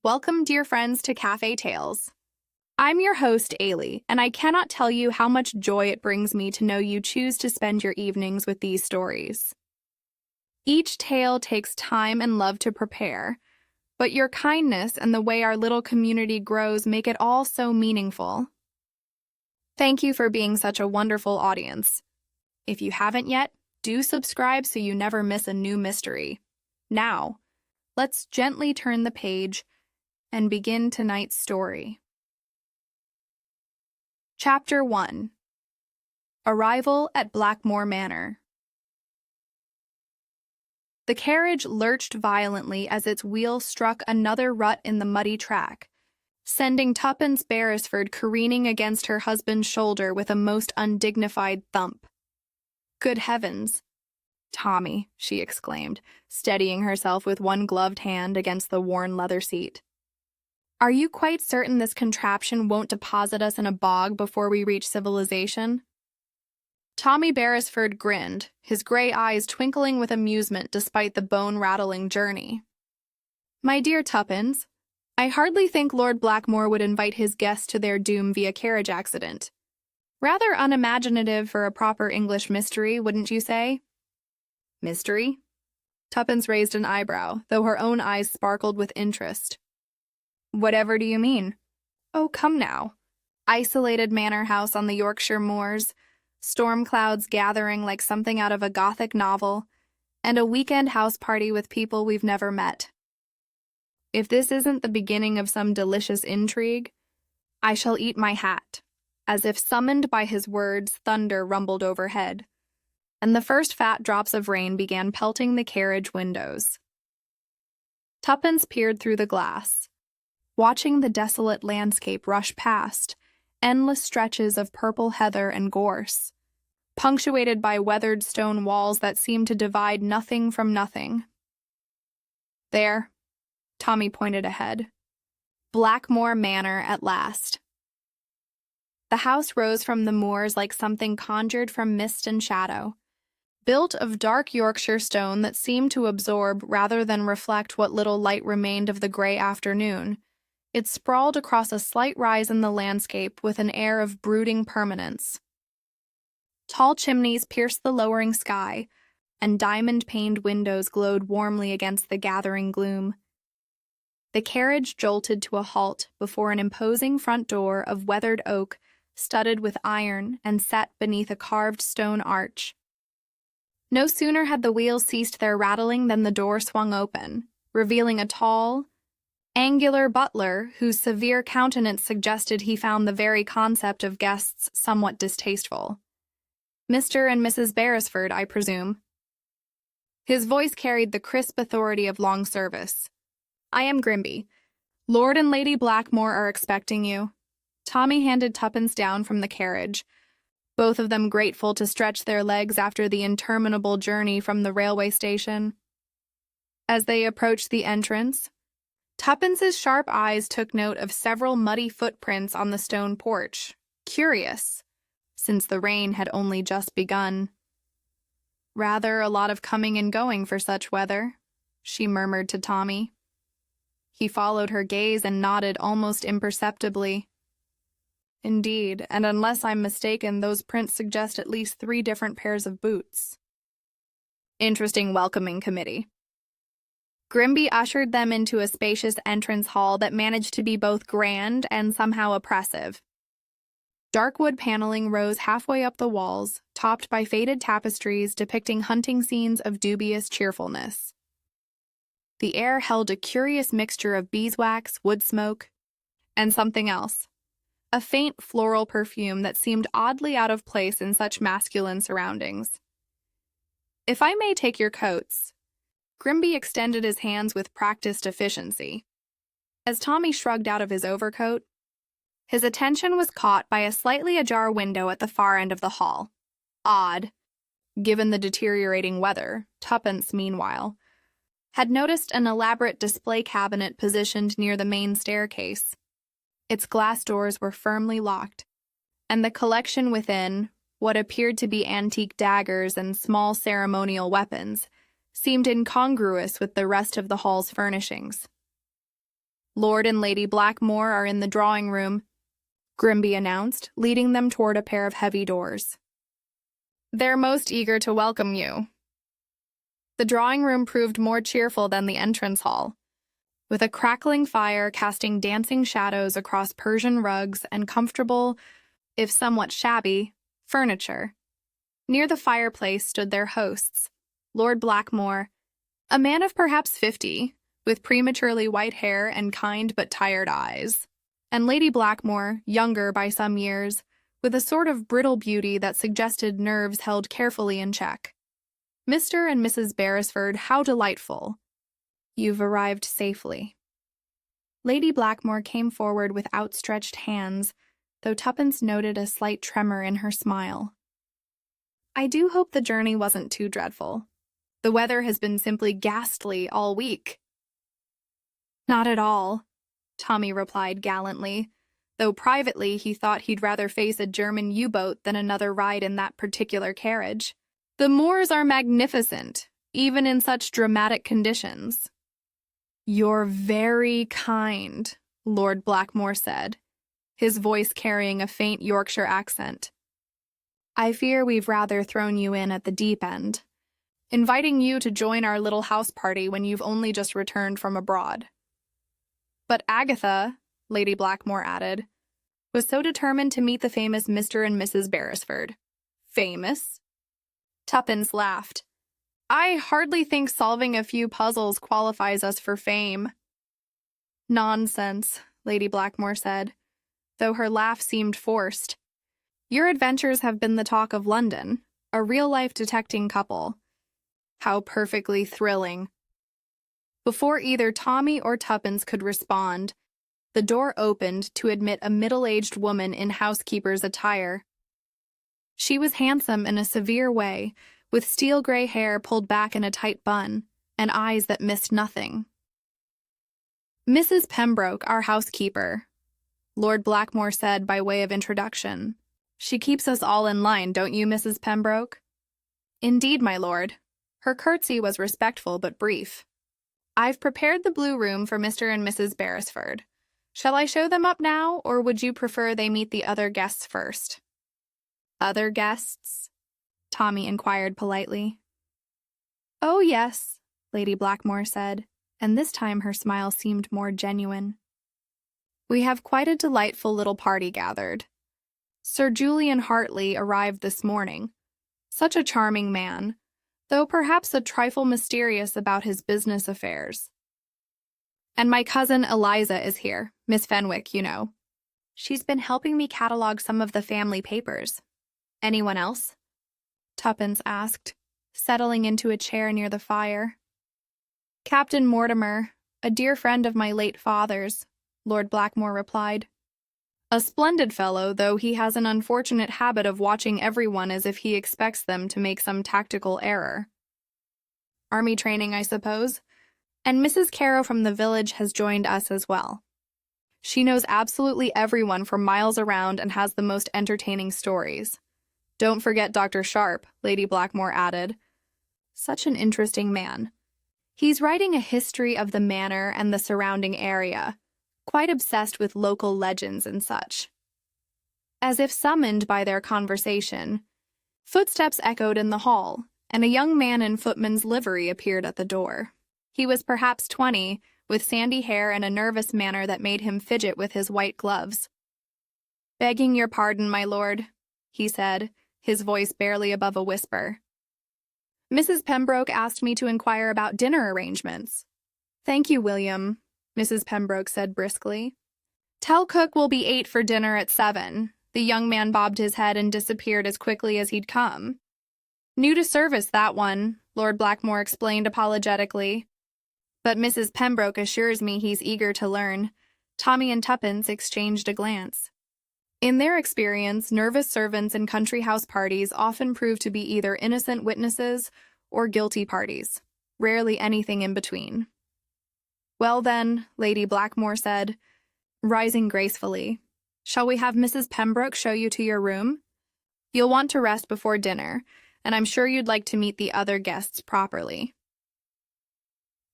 Welcome, dear friends, to Cafe Tales. I'm your host, Ailey, and I cannot tell you how much joy it brings me to know you choose to spend your evenings with these stories. Each tale takes time and love to prepare, but your kindness and the way our little community grows make it all so meaningful. Thank you for being such a wonderful audience. If you haven't yet, do subscribe so you never miss a new mystery. Now, let's gently turn the page and begin tonight's story. Chapter 1. Arrival at Blackmore Manor. The carriage lurched violently as its wheel struck another rut in the muddy track, sending Tuppence Beresford careening against her husband's shoulder with a most undignified thump. "Good heavens! Tommy," she exclaimed, steadying herself with one gloved hand against the worn leather seat. "Are you quite certain this contraption won't deposit us in a bog before we reach civilization?" Tommy Beresford grinned, his gray eyes twinkling with amusement despite the bone-rattling journey. "My dear Tuppence, I hardly think Lord Blackmore would invite his guests to their doom via carriage accident. Rather unimaginative for a proper English mystery, wouldn't you say?" "Mystery?" Tuppence raised an eyebrow, though her own eyes sparkled with interest. "Whatever do you mean?" "Oh, come now. Isolated manor house on the Yorkshire moors, storm clouds gathering like something out of a Gothic novel, and a weekend house party with people we've never met. If this isn't the beginning of some delicious intrigue, I shall eat my hat." As if summoned by his words, thunder rumbled overhead, and the first fat drops of rain began pelting the carriage windows. Tuppence peered through the glass, watching the desolate landscape rush past, endless stretches of purple heather and gorse, punctuated by weathered stone walls that seemed to divide nothing from nothing. "There," Tommy pointed ahead. "Blackmore Manor at last." The house rose from the moors like something conjured from mist and shadow. Built of dark Yorkshire stone that seemed to absorb rather than reflect what little light remained of the gray afternoon, it sprawled across a slight rise in the landscape with an air of brooding permanence. Tall chimneys pierced the lowering sky, and diamond-paned windows glowed warmly against the gathering gloom. The carriage jolted to a halt before an imposing front door of weathered oak studded with iron and set beneath a carved stone arch. No sooner had the wheels ceased their rattling than the door swung open, revealing a tall, angular butler whose severe countenance suggested he found the very concept of guests somewhat distasteful. "Mr. and Mrs. Beresford, I presume." His voice carried the crisp authority of long service. "I am Grimby. Lord and Lady Blackmore are expecting you." Tommy handed Tuppence down from the carriage, both of them grateful to stretch their legs after the interminable journey from the railway station. As they approached the entrance, Tuppence's sharp eyes took note of several muddy footprints on the stone porch. Curious, since the rain had only just begun. "Rather a lot of coming and going for such weather," she murmured to Tommy. He followed her gaze and nodded almost imperceptibly. "Indeed, and unless I'm mistaken, those prints suggest at least 3 different pairs of boots." "Interesting welcoming committee." Grimby ushered them into a spacious entrance hall that managed to be both grand and somehow oppressive. Dark wood paneling rose halfway up the walls, topped by faded tapestries depicting hunting scenes of dubious cheerfulness. The air held a curious mixture of beeswax, wood smoke, and something else, a faint floral perfume that seemed oddly out of place in such masculine surroundings. "If I may take your coats." Grimby extended his hands with practiced efficiency. As Tommy shrugged out of his overcoat, his attention was caught by a slightly ajar window at the far end of the hall. Odd, given the deteriorating weather. Tuppence, meanwhile, had noticed an elaborate display cabinet positioned near the main staircase. Its glass doors were firmly locked, and the collection within, what appeared to be antique daggers and small ceremonial weapons, seemed incongruous with the rest of the hall's furnishings. Lord and Lady Blackmore are in the drawing room, Grimby announced, leading them toward a pair of heavy doors. They're most eager to welcome you. The drawing room proved more cheerful than the entrance hall, with a crackling fire casting dancing shadows across Persian rugs and comfortable, if somewhat shabby, furniture. Near the fireplace stood their hosts, Lord Blackmore, a man of perhaps 50, with prematurely white hair and kind but tired eyes, and Lady Blackmore, younger by some years, with a sort of brittle beauty that suggested nerves held carefully in check. Mr. and Mrs. Beresford, how delightful. You've arrived safely. Lady Blackmore came forward with outstretched hands, though Tuppence noted a slight tremor in her smile. I do hope the journey wasn't too dreadful. The weather has been simply ghastly all week. Not at all, Tommy replied gallantly, though privately he thought he'd rather face a German U-boat than another ride in that particular carriage. The moors are magnificent, even in such dramatic conditions. You're very kind, Lord Blackmore said, his voice carrying a faint Yorkshire accent. I fear we've rather thrown you in at the deep end, inviting you to join our little house party when you've only just returned from abroad. But Agatha, Lady Blackmore added, was so determined to meet the famous Mr. and Mrs. Beresford. Famous? Tuppence laughed. I hardly think solving a few puzzles qualifies us for fame. Nonsense, Lady Blackmore said, though her laugh seemed forced. Your adventures have been the talk of London, a real-life detecting couple. How perfectly thrilling. Before either Tommy or Tuppence could respond, the door opened to admit a middle-aged woman in housekeeper's attire. She was handsome in a severe way, with steel-gray hair pulled back in a tight bun, and eyes that missed nothing. Mrs. Pembroke, our housekeeper, Lord Blackmore said by way of introduction. She keeps us all in line, don't you, Mrs. Pembroke? Indeed, my lord. Her curtsy was respectful but brief. I've prepared the blue room for Mr. and Mrs. Beresford. Shall I show them up now, or would you prefer they meet the other guests first? Other guests? Tommy inquired politely. Oh, yes, Lady Blackmore said, and this time her smile seemed more genuine. We have quite a delightful little party gathered. Sir Julian Hartley arrived this morning. Such a charming man, though perhaps a trifle mysterious about his business affairs. And my cousin Eliza is here, Miss Fenwick, you know. She's been helping me catalog some of the family papers. Anyone else? Tuppence asked, settling into a chair near the fire. Captain Mortimer, a dear friend of my late father's, Lord Blackmore replied. A splendid fellow, though he has an unfortunate habit of watching everyone as if he expects them to make some tactical error. Army training, I suppose. And Mrs. Carrow from the village has joined us as well. She knows absolutely everyone for miles around and has the most entertaining stories. Don't forget Dr. Sharp, Lady Blackmore added. Such an interesting man. He's writing a history of the manor and the surrounding area, quite obsessed with local legends and such. As if summoned by their conversation, footsteps echoed in the hall, and a young man in footman's livery appeared at the door. He was perhaps 20, with sandy hair and a nervous manner that made him fidget with his white gloves. Begging your pardon, my lord, he said, his voice barely above a whisper. Mrs. Pembroke asked me to inquire about dinner arrangements. Thank you, William, Mrs. Pembroke said briskly. Tell cook we'll be 8 for dinner at 7. The young man bobbed his head and disappeared as quickly as he'd come. New to service, that one, Lord Blackmore explained apologetically. But Mrs. Pembroke assures me he's eager to learn. Tommy and Tuppence exchanged a glance. In their experience, nervous servants in country house parties often prove to be either innocent witnesses or guilty parties, rarely anything in between. Well then, Lady Blackmore said, rising gracefully, shall we have Mrs. Pembroke show you to your room? You'll want to rest before dinner, and I'm sure you'd like to meet the other guests properly.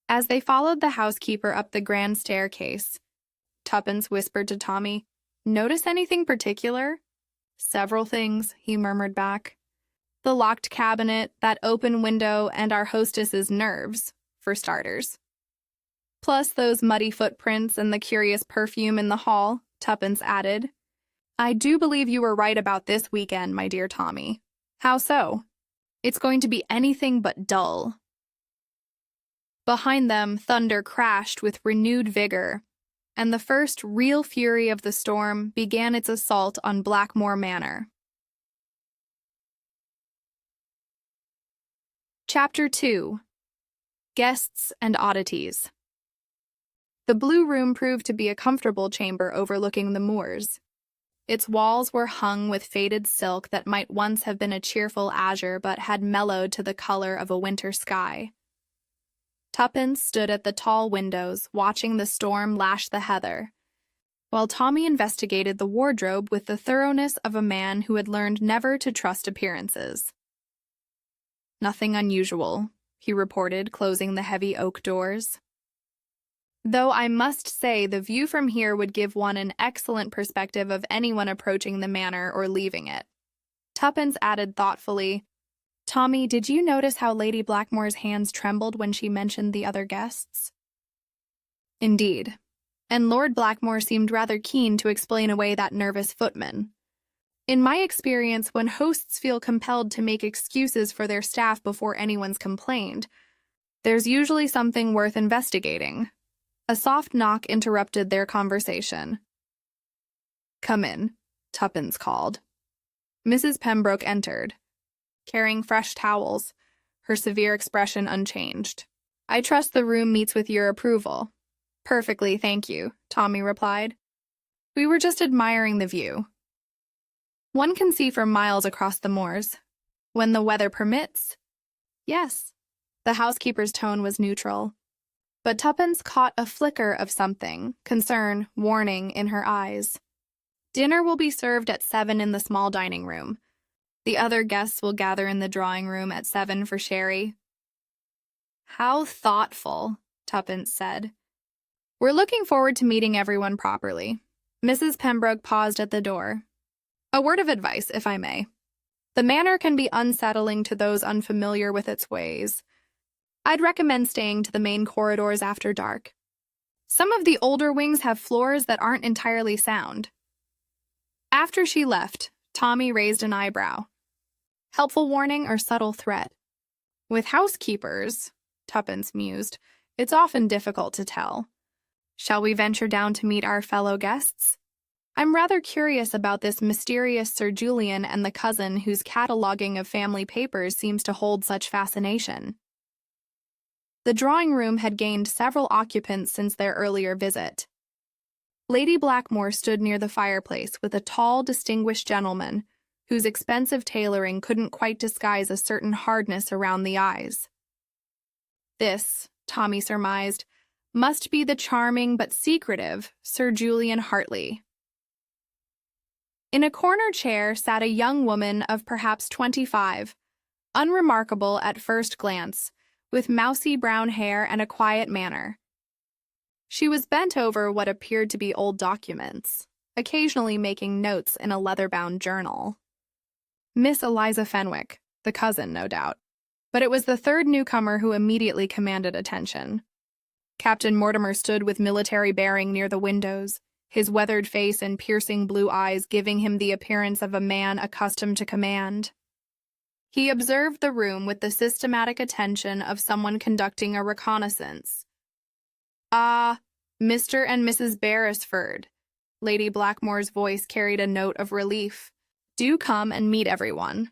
As they followed the housekeeper up the grand staircase, Tuppence whispered to Tommy. Notice anything particular? Several things, he murmured back. The locked cabinet, that open window, and our hostess's nerves, for starters. Plus those muddy footprints and the curious perfume in the hall, Tuppence added. I do believe you were right about this weekend, my dear Tommy. How so? It's going to be anything but dull. Behind them, thunder crashed with renewed vigor, and the first real fury of the storm began its assault on Blackmore Manor. Chapter 2. Guests and Oddities. The Blue Room proved to be a comfortable chamber overlooking the moors. Its walls were hung with faded silk that might once have been a cheerful azure but had mellowed to the color of a winter sky. Tuppence stood at the tall windows, watching the storm lash the heather, while Tommy investigated the wardrobe with the thoroughness of a man who had learned never to trust appearances. Nothing unusual, he reported, closing the heavy oak doors. Though I must say the view from here would give one an excellent perspective of anyone approaching the manor or leaving it. Tuppence added thoughtfully, Tommy, did you notice how Lady Blackmore's hands trembled when she mentioned the other guests? Indeed, and Lord Blackmore seemed rather keen to explain away that nervous footman. In my experience, when hosts feel compelled to make excuses for their staff before anyone's complained, there's usually something worth investigating. A soft knock interrupted their conversation. Come in, Tuppence called. Mrs. Pembroke entered, carrying fresh towels, her severe expression unchanged. I trust the room meets with your approval. Perfectly, thank you, Tommy replied. We were just admiring the view. One can see for miles across the moors. When the weather permits? Yes. The housekeeper's tone was neutral. But Tuppence caught a flicker of something, concern, warning, in her eyes. Dinner will be served at 7 in the small dining room. The other guests will gather in the drawing room at 7 for sherry. How thoughtful, Tuppence said. We're looking forward to meeting everyone properly. Mrs. Pembroke paused at the door. A word of advice, if I may. The manor can be unsettling to those unfamiliar with its ways. I'd recommend staying to the main corridors after dark. Some of the older wings have floors that aren't entirely sound. After she left, Tommy raised an eyebrow. Helpful warning or subtle threat? With housekeepers, Tuppence mused, it's often difficult to tell. Shall we venture down to meet our fellow guests? I'm rather curious about this mysterious Sir Julian and the cousin whose cataloguing of family papers seems to hold such fascination. The drawing room had gained several occupants since their earlier visit. Lady Blackmore stood near the fireplace with a tall, distinguished gentleman whose expensive tailoring couldn't quite disguise a certain hardness around the eyes. This, Tommy surmised, must be the charming but secretive Sir Julian Hartley. In a corner chair sat a young woman of perhaps 25, unremarkable at first glance, with mousy brown hair and a quiet manner. She was bent over what appeared to be old documents, occasionally making notes in a leather-bound journal. Miss Eliza Fenwick, the cousin, no doubt. But it was the third newcomer who immediately commanded attention. Captain Mortimer stood with military bearing near the windows, his weathered face and piercing blue eyes giving him the appearance of a man accustomed to command. He observed the room with the systematic attention of someone conducting a reconnaissance. Ah, Mr. and Mrs. Beresford. Lady Blackmore's voice carried a note of relief. Do come and meet everyone.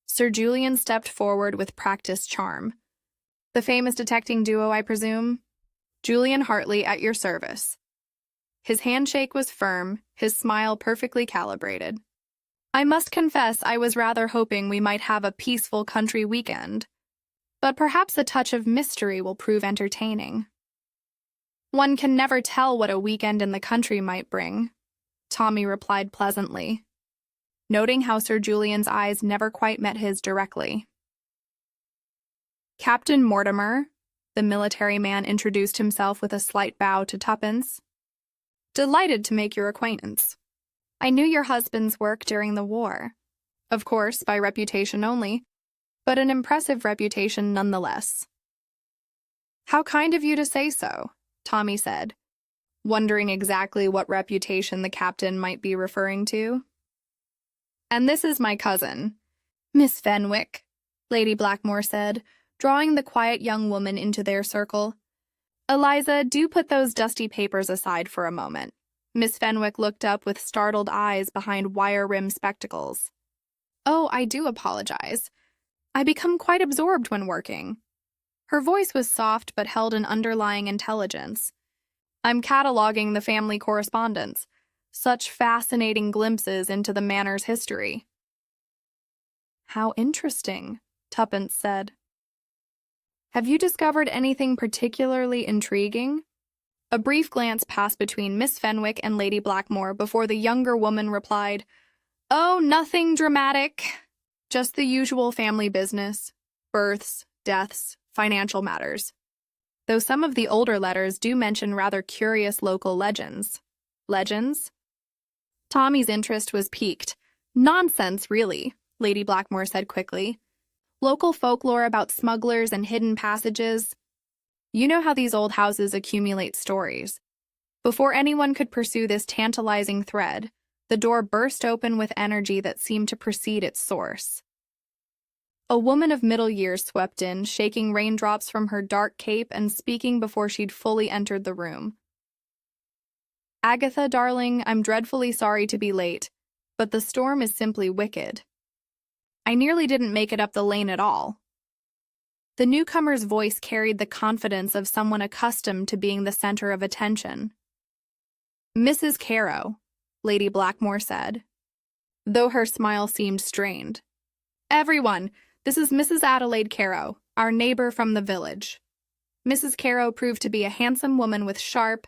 Sir Julian stepped forward with practiced charm. The famous detecting duo, I presume? Julian Hartley at your service. His handshake was firm, his smile perfectly calibrated. I must confess I was rather hoping we might have a peaceful country weekend, but perhaps a touch of mystery will prove entertaining. One can never tell what a weekend in the country might bring, Tommy replied pleasantly, noting how Sir Julian's eyes never quite met his directly. Captain Mortimer, the military man introduced himself with a slight bow to Tuppence. Delighted to make your acquaintance. I knew your husband's work during the war. Of course, by reputation only, but an impressive reputation nonetheless. How kind of you to say so, Tommy said, wondering exactly what reputation the captain might be referring to. And this is my cousin, Miss Fenwick, Lady Blackmore said, drawing the quiet young woman into their circle. Eliza, do put those dusty papers aside for a moment. Miss Fenwick looked up with startled eyes behind wire-rimmed spectacles. Oh, I do apologize. I become quite absorbed when working. Her voice was soft but held an underlying intelligence. I'm cataloging the family correspondence. Such fascinating glimpses into the manor's history. How interesting, Tuppence said. Have you discovered anything particularly intriguing? A brief glance passed between Miss Fenwick and Lady Blackmore before the younger woman replied, Oh, nothing dramatic. Just the usual family business. Births, deaths, financial matters. Though some of the older letters do mention rather curious local legends. Legends? Tommy's interest was piqued. Nonsense, really, Lady Blackmore said quickly. Local folklore about smugglers and hidden passages. You know how these old houses accumulate stories. Before anyone could pursue this tantalizing thread, the door burst open with energy that seemed to precede its source. A woman of middle years swept in, shaking raindrops from her dark cape and speaking before she'd fully entered the room. Agatha, darling, I'm dreadfully sorry to be late, but the storm is simply wicked. I nearly didn't make it up the lane at all. The newcomer's voice carried the confidence of someone accustomed to being the center of attention. Mrs. Carow, Lady Blackmore said, though her smile seemed strained. Everyone, this is Mrs. Adelaide Carow, our neighbor from the village. Mrs. Carow proved to be a handsome woman with sharp,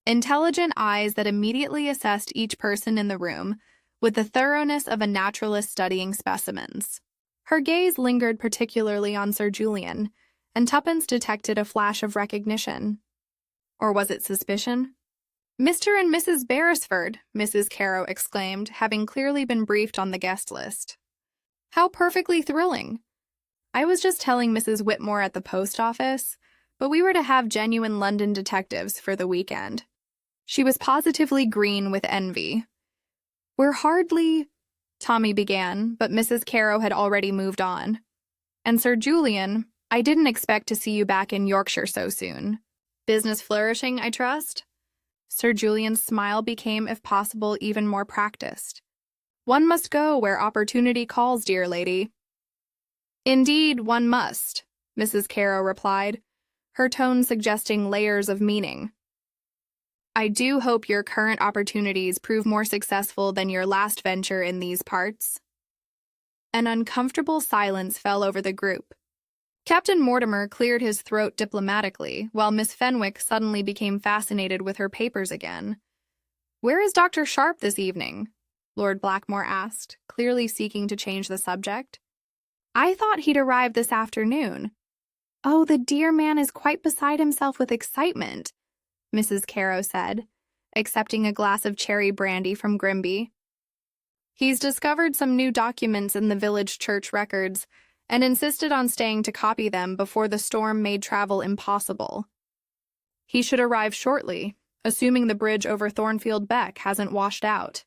intelligent eyes that immediately assessed each person in the room with the thoroughness of a naturalist studying specimens. Her gaze lingered particularly on Sir Julian, and Tuppence detected a flash of recognition. Or was it suspicion? Mr. and Mrs. Beresford, Mrs. Carow exclaimed, having clearly been briefed on the guest list. How perfectly thrilling! I was just telling Mrs. Whitmore at the post office, but we were to have genuine London detectives for the weekend. She was positively green with envy. We're hardly... Tommy began, but Mrs. Carow had already moved on. And Sir Julian, I didn't expect to see you back in Yorkshire so soon. Business flourishing, I trust? Sir Julian's smile became, if possible, even more practiced. One must go where opportunity calls, dear lady. Indeed, one must, Mrs. Carow replied, her tone suggesting layers of meaning. I do hope your current opportunities prove more successful than your last venture in these parts. An uncomfortable silence fell over the group. Captain Mortimer cleared his throat diplomatically, while Miss Fenwick suddenly became fascinated with her papers again. Where is Dr. Sharp this evening? Lord Blackmore asked, clearly seeking to change the subject. I thought he'd arrived this afternoon. Oh, the dear man is quite beside himself with excitement, Mrs. Carow said, accepting a glass of cherry brandy from Grimby. He's discovered some new documents in the village church records and insisted on staying to copy them before the storm made travel impossible. He should arrive shortly, assuming the bridge over Thornfield Beck hasn't washed out.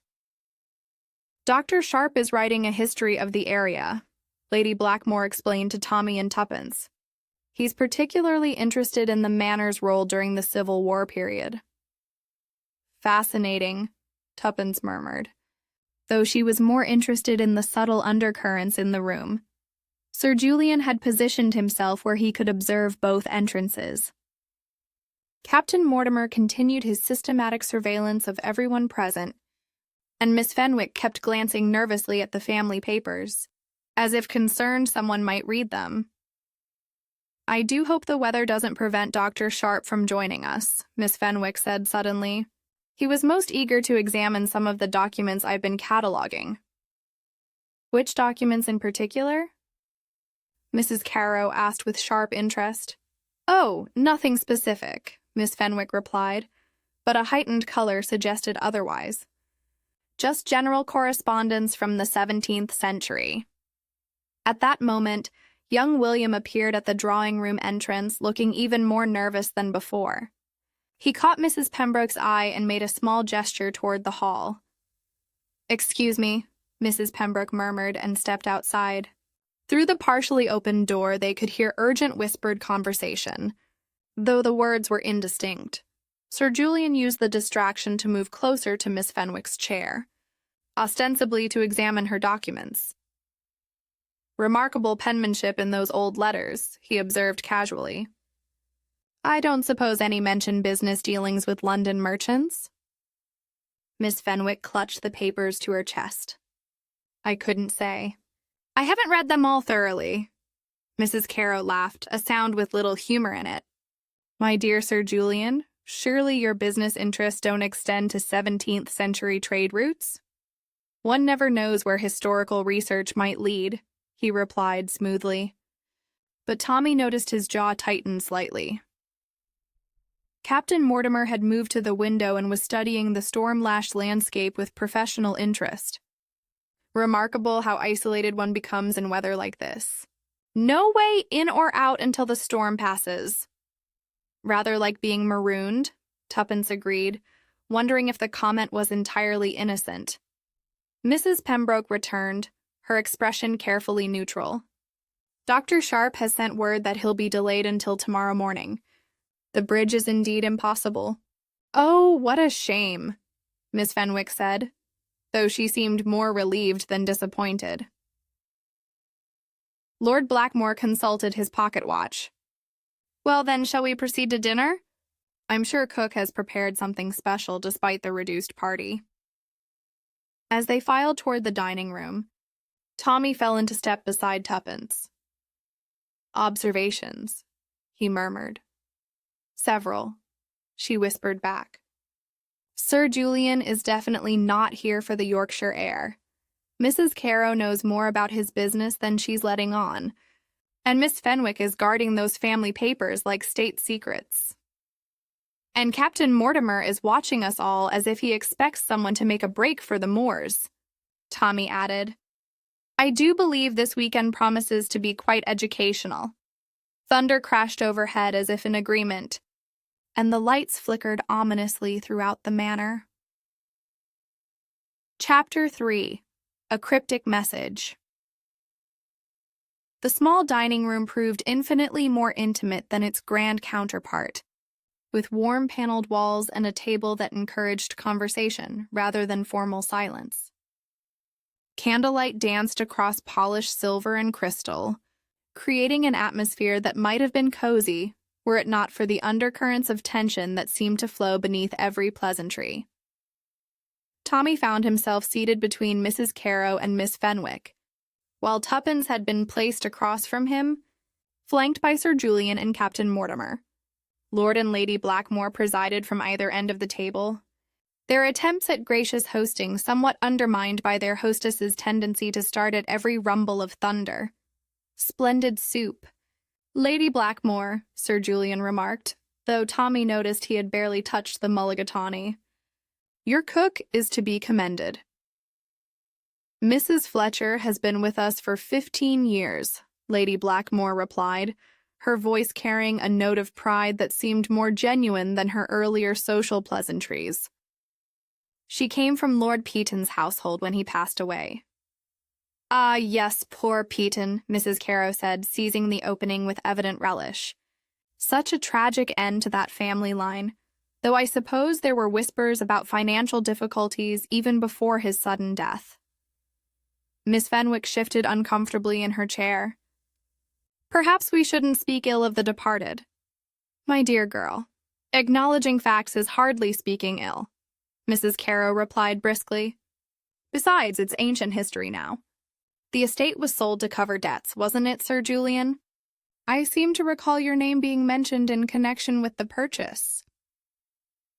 Dr. Sharp is writing a history of the area, Lady Blackmore explained to Tommy and Tuppence. He's particularly interested in the manor's role during the Civil War period. Fascinating, Tuppence murmured, though she was more interested in the subtle undercurrents in the room. Sir Julian had positioned himself where he could observe both entrances. Captain Mortimer continued his systematic surveillance of everyone present, and Miss Fenwick kept glancing nervously at the family papers, as if concerned someone might read them. I do hope the weather doesn't prevent Dr. Sharp from joining us, Miss Fenwick said suddenly. He was most eager to examine some of the documents I've been cataloging. Which documents in particular? Mrs. Carow asked with sharp interest. Oh, nothing specific, Miss Fenwick replied. but a heightened color suggested otherwise. Just general correspondence from the 17th century. At that moment, young William appeared at the drawing-room entrance, looking even more nervous than before. He caught Mrs. Pembroke's eye and made a small gesture toward the hall. "Excuse me," Mrs. Pembroke murmured and stepped outside. Through the partially opened door, they could hear urgent whispered conversation, though the words were indistinct. Sir Julian used the distraction to move closer to Miss Fenwick's chair, ostensibly to examine her documents. "Remarkable penmanship in those old letters," he observed casually. "I don't suppose any mention business dealings with London merchants?" Miss Fenwick clutched the papers to her chest. "I couldn't say. I haven't read them all thoroughly." Mrs. Carow laughed, a sound with little humor in it. "My dear Sir Julian, surely your business interests don't extend to 17th century trade routes?" "One never knows where historical research might lead," he replied smoothly. But Tommy noticed his jaw tighten slightly. Captain Mortimer had moved to the window and was studying the storm-lashed landscape with professional interest. Remarkable how isolated one becomes in weather like this. No way in or out until the storm passes. "Rather like being marooned," Tuppence agreed, wondering if the comment was entirely innocent. Mrs. Pembroke returned, her expression carefully neutral. "Dr. Sharp has sent word that he'll be delayed until tomorrow morning. The bridge is indeed impossible." "Oh, what a shame," Miss Fenwick said, though she seemed more relieved than disappointed. Lord Blackmore consulted his pocket watch. "Well then, shall we proceed to dinner? I'm sure Cook has prepared something special despite the reduced party." As they filed toward the dining room, Tommy fell into step beside Tuppence. "Observations," he murmured. "Several," she whispered back. "Sir Julian is definitely not here for the Yorkshire air. Mrs. Carow knows more about his business than she's letting on, and Miss Fenwick is guarding those family papers like state secrets. And Captain Mortimer is watching us all as if he expects someone to make a break for the moors," Tommy added. "I do believe this weekend promises to be quite educational." Thunder crashed overhead as if in agreement, and the lights flickered ominously throughout the manor. Chapter 3. A Cryptic Message. The small dining room proved infinitely more intimate than its grand counterpart, with warm paneled walls and a table that encouraged conversation rather than formal silence. Candlelight danced across polished silver and crystal, creating an atmosphere that might have been cozy were it not for the undercurrents of tension that seemed to flow beneath every pleasantry. Tommy found himself seated between Mrs. Carow and Miss Fenwick, while Tuppence had been placed across from him, flanked by Sir Julian and Captain Mortimer. Lord and Lady Blackmore presided from either end of the table, their attempts at gracious hosting somewhat undermined by their hostess's tendency to start at every rumble of thunder. "Splendid soup, Lady Blackmore," Sir Julian remarked, though Tommy noticed he had barely touched the mulligatawny. "Your cook is to be commended." "Mrs. Fletcher has been with us for 15 years, Lady Blackmore replied, her voice carrying a note of pride that seemed more genuine than her earlier social pleasantries. "She came from Lord Peaton's household when he passed away." "Ah, yes, poor Peaton," Mrs. Carow said, seizing the opening with evident relish. "Such a tragic end to that family line, though I suppose there were whispers about financial difficulties even before his sudden death." Miss Fenwick shifted uncomfortably in her chair. "Perhaps we shouldn't speak ill of the departed." "My dear girl, acknowledging facts is hardly speaking ill," Mrs. Carow replied briskly. "Besides, it's ancient history now. The estate was sold to cover debts, wasn't it, Sir Julian? I seem to recall your name being mentioned in connection with the purchase."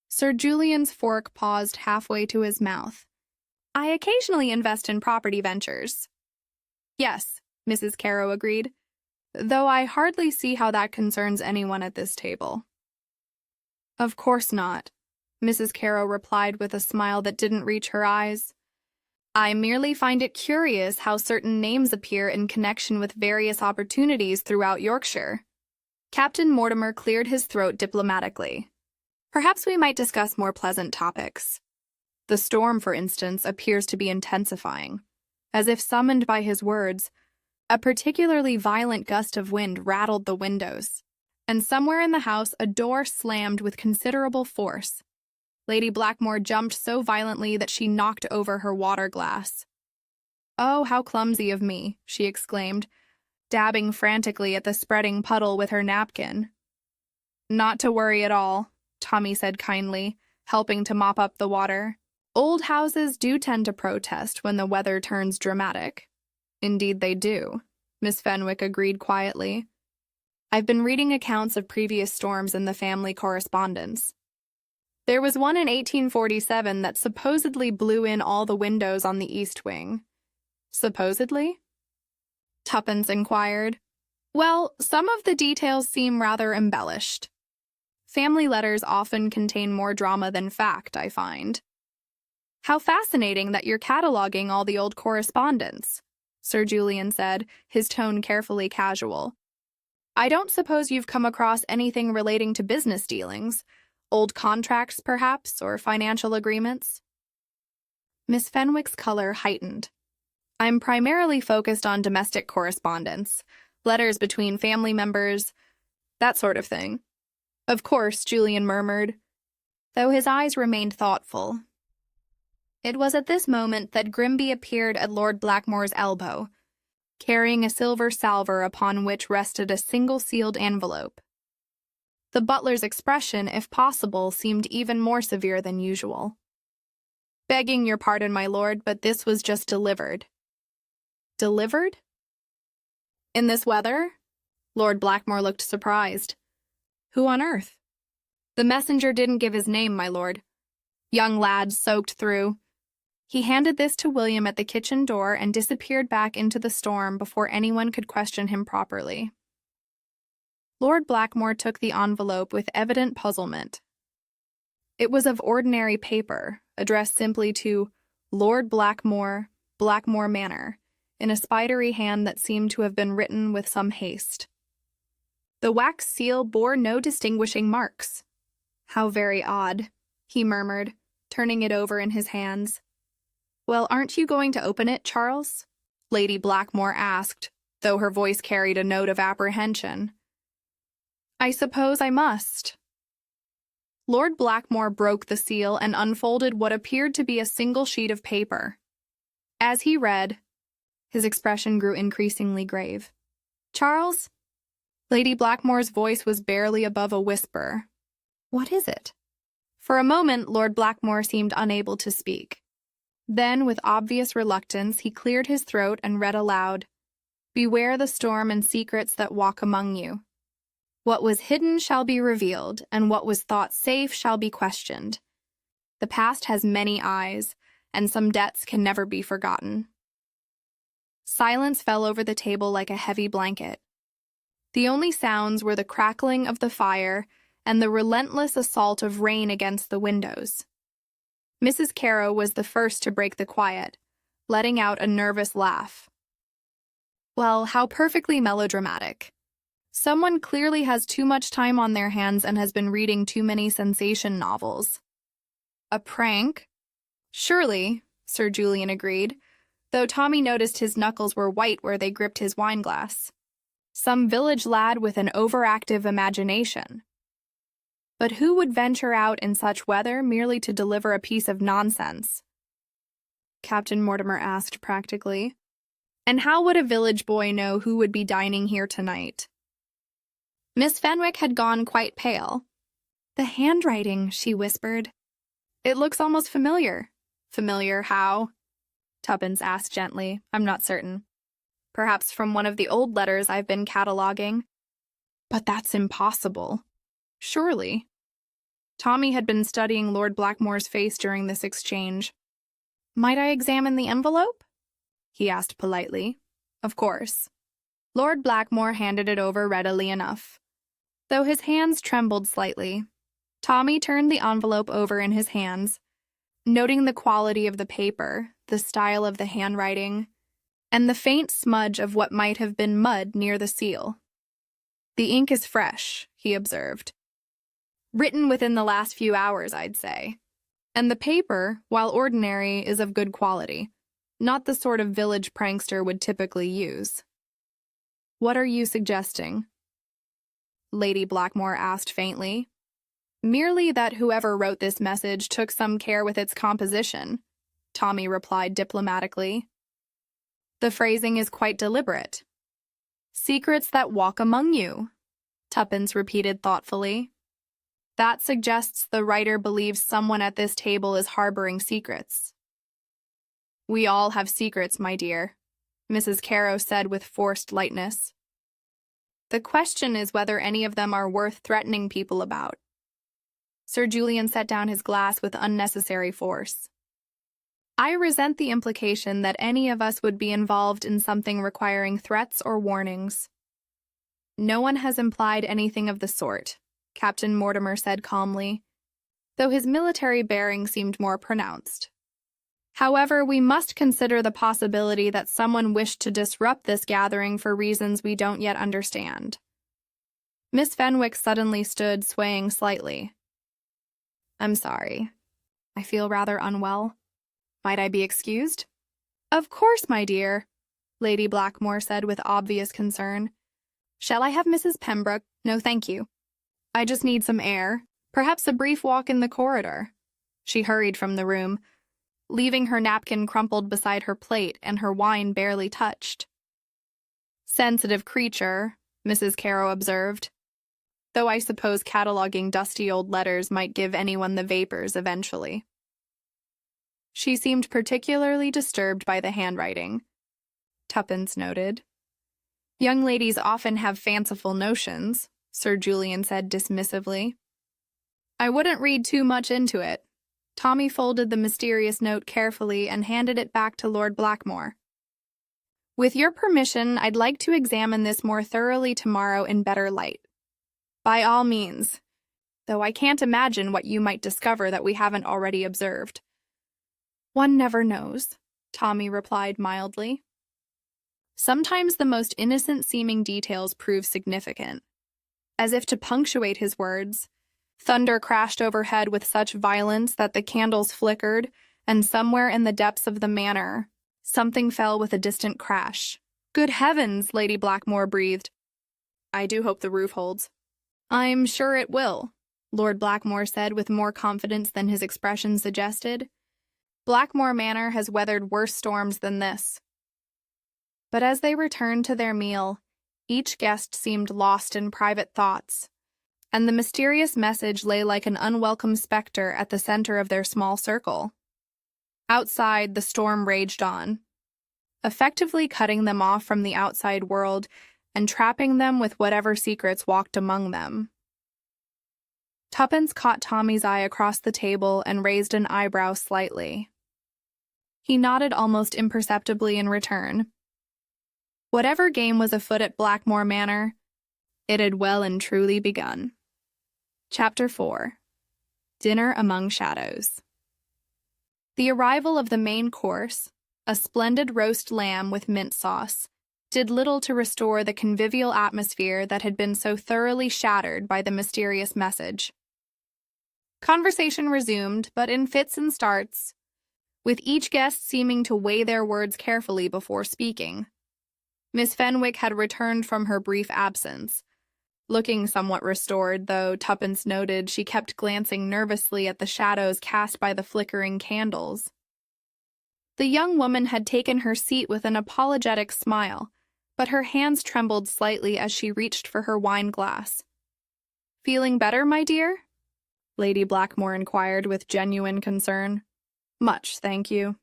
Sir Julian's fork paused halfway to his mouth. "I occasionally invest in property ventures." "Yes," Mrs. Carow agreed, "though I hardly see how that concerns anyone at this table." "Of course not," Mrs. Carrow replied with a smile that didn't reach her eyes. I merely find it curious how certain names appear in connection with various opportunities throughout Yorkshire. Captain Mortimer cleared his throat diplomatically. Perhaps we might discuss more pleasant topics. The storm, for instance, appears to be intensifying. As if summoned by his words, a particularly violent gust of wind rattled the windows, and somewhere in the house a door slammed with considerable force. Lady Blackmore jumped so violently that she knocked over her water glass. "Oh, how clumsy of me," she exclaimed, dabbing frantically at the spreading puddle with her napkin. "Not to worry at all," Tommy said kindly, helping to mop up the water. "Old houses do tend to protest when the weather turns dramatic." "Indeed they do," Miss Fenwick agreed quietly. "I've been reading accounts of previous storms in the family correspondence. There was one in 1847 that supposedly blew in all the windows on the east wing." "Supposedly?" Tuppence inquired. "Well, some of the details seem rather embellished. Family letters often contain more drama than fact, I find." "How fascinating that you're cataloging all the old correspondence," Sir Julian said, his tone carefully casual. "I don't suppose you've come across anything relating to business dealings, old contracts, perhaps, or financial agreements?" Miss Fenwick's color heightened. "I'm primarily focused on domestic correspondence, letters between family members, that sort of thing." "Of course," Julian murmured, though his eyes remained thoughtful. It was at this moment that Grimby appeared at Lord Blackmore's elbow, carrying a silver salver upon which rested a single sealed envelope. The butler's expression, if possible, seemed even more severe than usual. "Begging your pardon, my lord, but this was just delivered." "Delivered? In this weather?" Lord Blackmore looked surprised. "Who on earth?" "The messenger didn't give his name, my lord. Young lad soaked through." He handed this to William at the kitchen door and disappeared back into the storm before anyone could question him properly. Lord Blackmore took the envelope with evident puzzlement. It was of ordinary paper, addressed simply to Lord Blackmore, Blackmore Manor, in a spidery hand that seemed to have been written with some haste. The wax seal bore no distinguishing marks. "How very odd," he murmured, turning it over in his hands. "Well, aren't you going to open it, Charles?" Lady Blackmore asked, though her voice carried a note of apprehension. "I suppose I must." Lord Blackmore broke the seal and unfolded what appeared to be a single sheet of paper. As he read, his expression grew increasingly grave. "Charles?" Lady Blackmore's voice was barely above a whisper. "What is it?" For a moment, Lord Blackmore seemed unable to speak. Then, with obvious reluctance, he cleared his throat and read aloud, "Beware the storm and secrets that walk among you. What was hidden shall be revealed, and what was thought safe shall be questioned. The past has many eyes, and some debts can never be forgotten." Silence fell over the table like a heavy blanket. The only sounds were the crackling of the fire and the relentless assault of rain against the windows. Mrs. Carrow was the first to break the quiet, letting out a nervous laugh. "Well, how perfectly melodramatic. Someone clearly has too much time on their hands and has been reading too many sensation novels." "A prank?" "Surely," Sir Julian agreed, though Tommy noticed his knuckles were white where they gripped his wineglass. "Some village lad with an overactive imagination. But who would venture out in such weather merely to deliver a piece of nonsense?" Captain Mortimer asked practically. "And how would a village boy know who would be dining here tonight?" Miss Fenwick had gone quite pale. "The handwriting," she whispered. "It looks almost familiar." "Familiar how?" Tuppence asked gently. "I'm not certain. Perhaps from one of the old letters I've been cataloguing." "But that's impossible." "Surely." Tommy had been studying Lord Blackmore's face during this exchange. "Might I examine the envelope?" he asked politely. "Of course." Lord Blackmore handed it over readily enough, though his hands trembled slightly. Tommy turned the envelope over in his hands, noting the quality of the paper, the style of the handwriting, and the faint smudge of what might have been mud near the seal. "The ink is fresh," he observed. "Written within the last few hours, I'd say. And the paper, while ordinary, is of good quality. Not the sort of village prankster would typically use." "What are you suggesting?" Lady Blackmore asked faintly. "Merely that whoever wrote this message took some care with its composition," Tommy replied diplomatically. "The phrasing is quite deliberate." "Secrets that walk among you," Tuppence repeated thoughtfully. "That suggests the writer believes someone at this table is harboring secrets." "We all have secrets, my dear," Mrs. Caro said with forced lightness. "The question is whether any of them are worth threatening people about." Sir Julian set down his glass with unnecessary force. "I resent the implication that any of us would be involved in something requiring threats or warnings." "No one has implied anything of the sort," Captain Mortimer said calmly, though his military bearing seemed more pronounced. "However, we must consider the possibility that someone wished to disrupt this gathering for reasons we don't yet understand." Miss Fenwick suddenly stood, swaying slightly. "I'm sorry. I feel rather unwell. Might I be excused?" "Of course, my dear," Lady Blackmore said with obvious concern. "Shall I have Mrs. Pembroke?" "No, thank you. I just need some air, perhaps a brief walk in the corridor." She hurried from the room, leaving her napkin crumpled beside her plate and her wine barely touched. "Sensitive creature," Mrs. Caro observed, "though I suppose cataloging dusty old letters might give anyone the vapors eventually." She seemed particularly disturbed by the handwriting, Tuppence noted. "Young ladies often have fanciful notions," Sir Julian said dismissively. "I wouldn't read too much into it." Tommy folded the mysterious note carefully and handed it back to Lord Blackmore. "With your permission, I'd like to examine this more thoroughly tomorrow in better light." "By all means, though I can't imagine what you might discover that we haven't already observed." "One never knows," Tommy replied mildly. Sometimes the most innocent-seeming details prove significant. As if to punctuate his words, thunder crashed overhead with such violence that the candles flickered, and somewhere in the depths of the manor, something fell with a distant crash. "Good heavens," Lady Blackmore breathed. "I do hope the roof holds." "I'm sure it will," Lord Blackmore said with more confidence than his expression suggested. "Blackmore Manor has weathered worse storms than this." But as they returned to their meal, each guest seemed lost in private thoughts, and the mysterious message lay like an unwelcome specter at the center of their small circle. Outside, the storm raged on, effectively cutting them off from the outside world and trapping them with whatever secrets walked among them. Tuppence caught Tommy's eye across the table and raised an eyebrow slightly. He nodded almost imperceptibly in return. Whatever game was afoot at Blackmore Manor, it had well and truly begun. Chapter 4. Dinner Among Shadows. The arrival of the main course, a splendid roast lamb with mint sauce, did little to restore the convivial atmosphere that had been so thoroughly shattered by the mysterious message. Conversation resumed, but in fits and starts, with each guest seeming to weigh their words carefully before speaking. Miss Fenwick had returned from her brief absence, looking somewhat restored, though Tuppence noted she kept glancing nervously at the shadows cast by the flickering candles. The young woman had taken her seat with an apologetic smile, but her hands trembled slightly as she reached for her wine glass. "Feeling better, my dear?" Lady Blackmore inquired with genuine concern. "Much, thank you.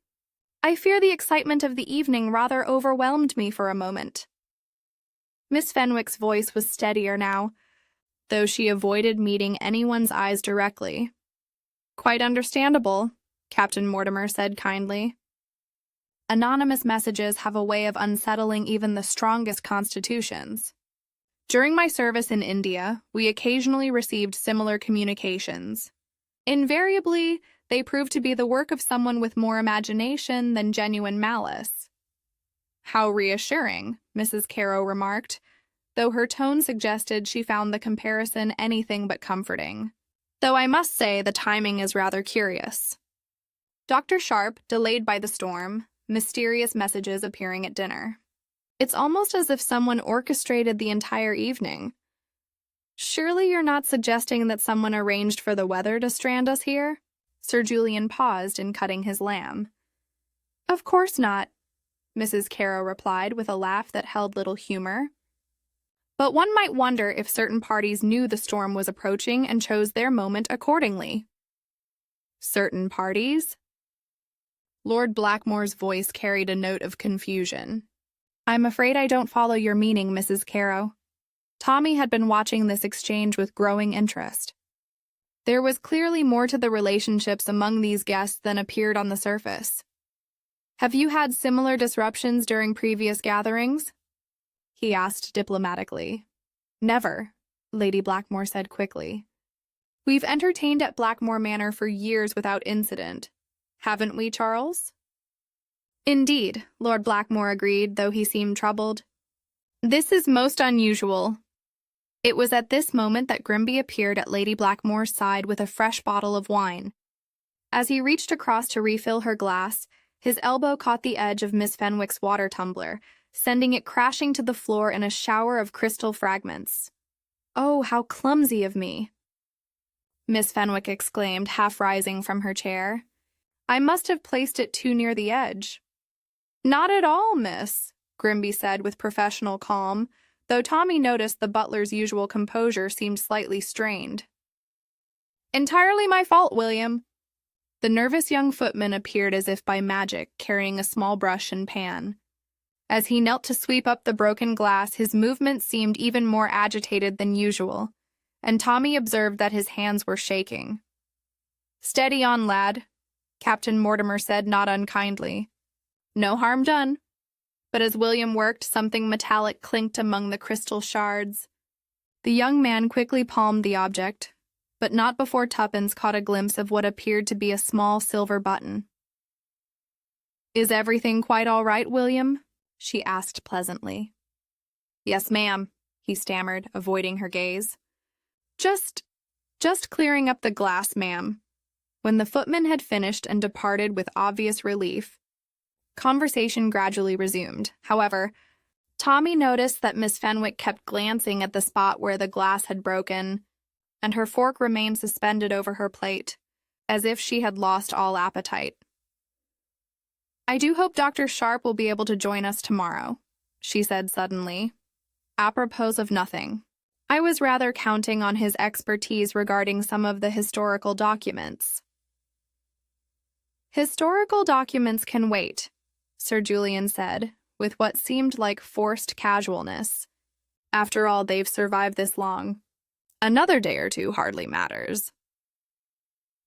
I fear the excitement of the evening rather overwhelmed me for a moment." Miss Fenwick's voice was steadier now, though she avoided meeting anyone's eyes directly. "Quite understandable," Captain Mortimer said kindly. "Anonymous messages have a way of unsettling even the strongest constitutions." During my service in India, we occasionally received similar communications. Invariably, they proved to be the work of someone with more imagination than genuine malice. How reassuring, Mrs. Caro remarked, though her tone suggested she found the comparison anything but comforting. Though I must say the timing is rather curious. Dr. Sharp, delayed by the storm, mysterious messages appearing at dinner. It's almost as if someone orchestrated the entire evening. Surely you're not suggesting that someone arranged for the weather to strand us here? Sir Julian paused in cutting his lamb. Of course not, Mrs. Caro replied with a laugh that held little humor. But one might wonder if certain parties knew the storm was approaching and chose their moment accordingly. Certain parties? Lord Blackmore's voice carried a note of confusion. I'm afraid I don't follow your meaning, Mrs. Caro. Tommy had been watching this exchange with growing interest. There was clearly more to the relationships among these guests than appeared on the surface. Have you had similar disruptions during previous gatherings? He asked diplomatically. Never, Lady Blackmore said quickly. We've entertained at Blackmore Manor for years without incident. Haven't we, Charles? Indeed, Lord Blackmore agreed, though he seemed troubled. This is most unusual. It was at this moment that Grimby appeared at Lady Blackmore's side with a fresh bottle of wine. As he reached across to refill her glass, his elbow caught the edge of Miss Fenwick's water tumbler, sending it crashing to the floor in a shower of crystal fragments. Oh, how clumsy of me! Miss Fenwick exclaimed, half rising from her chair. I must have placed it too near the edge. Not at all, miss, Grimby said with professional calm, though Tommy noticed the butler's usual composure seemed slightly strained. Entirely my fault, William. The nervous young footman appeared as if by magic, carrying a small brush and pan. As he knelt to sweep up the broken glass, his movements seemed even more agitated than usual, and Tommy observed that his hands were shaking. Steady on, lad, Captain Mortimer said not unkindly. No harm done. But as William worked, something metallic clinked among the crystal shards. The young man quickly palmed the object, but not before Tuppence caught a glimpse of what appeared to be a small silver button. Is everything quite all right, William? She asked pleasantly. Yes, ma'am, he stammered, avoiding her gaze. Just clearing up the glass, ma'am. When the footman had finished and departed with obvious relief, conversation gradually resumed. However, Tommy noticed that Miss Fenwick kept glancing at the spot where the glass had broken, and her fork remained suspended over her plate, as if she had lost all appetite. I do hope Dr. Sharp will be able to join us tomorrow, she said suddenly. Apropos of nothing. I was rather counting on his expertise regarding some of the historical documents. Historical documents can wait, Sir Julian said, with what seemed like forced casualness. After all, they've survived this long. Another day or two hardly matters.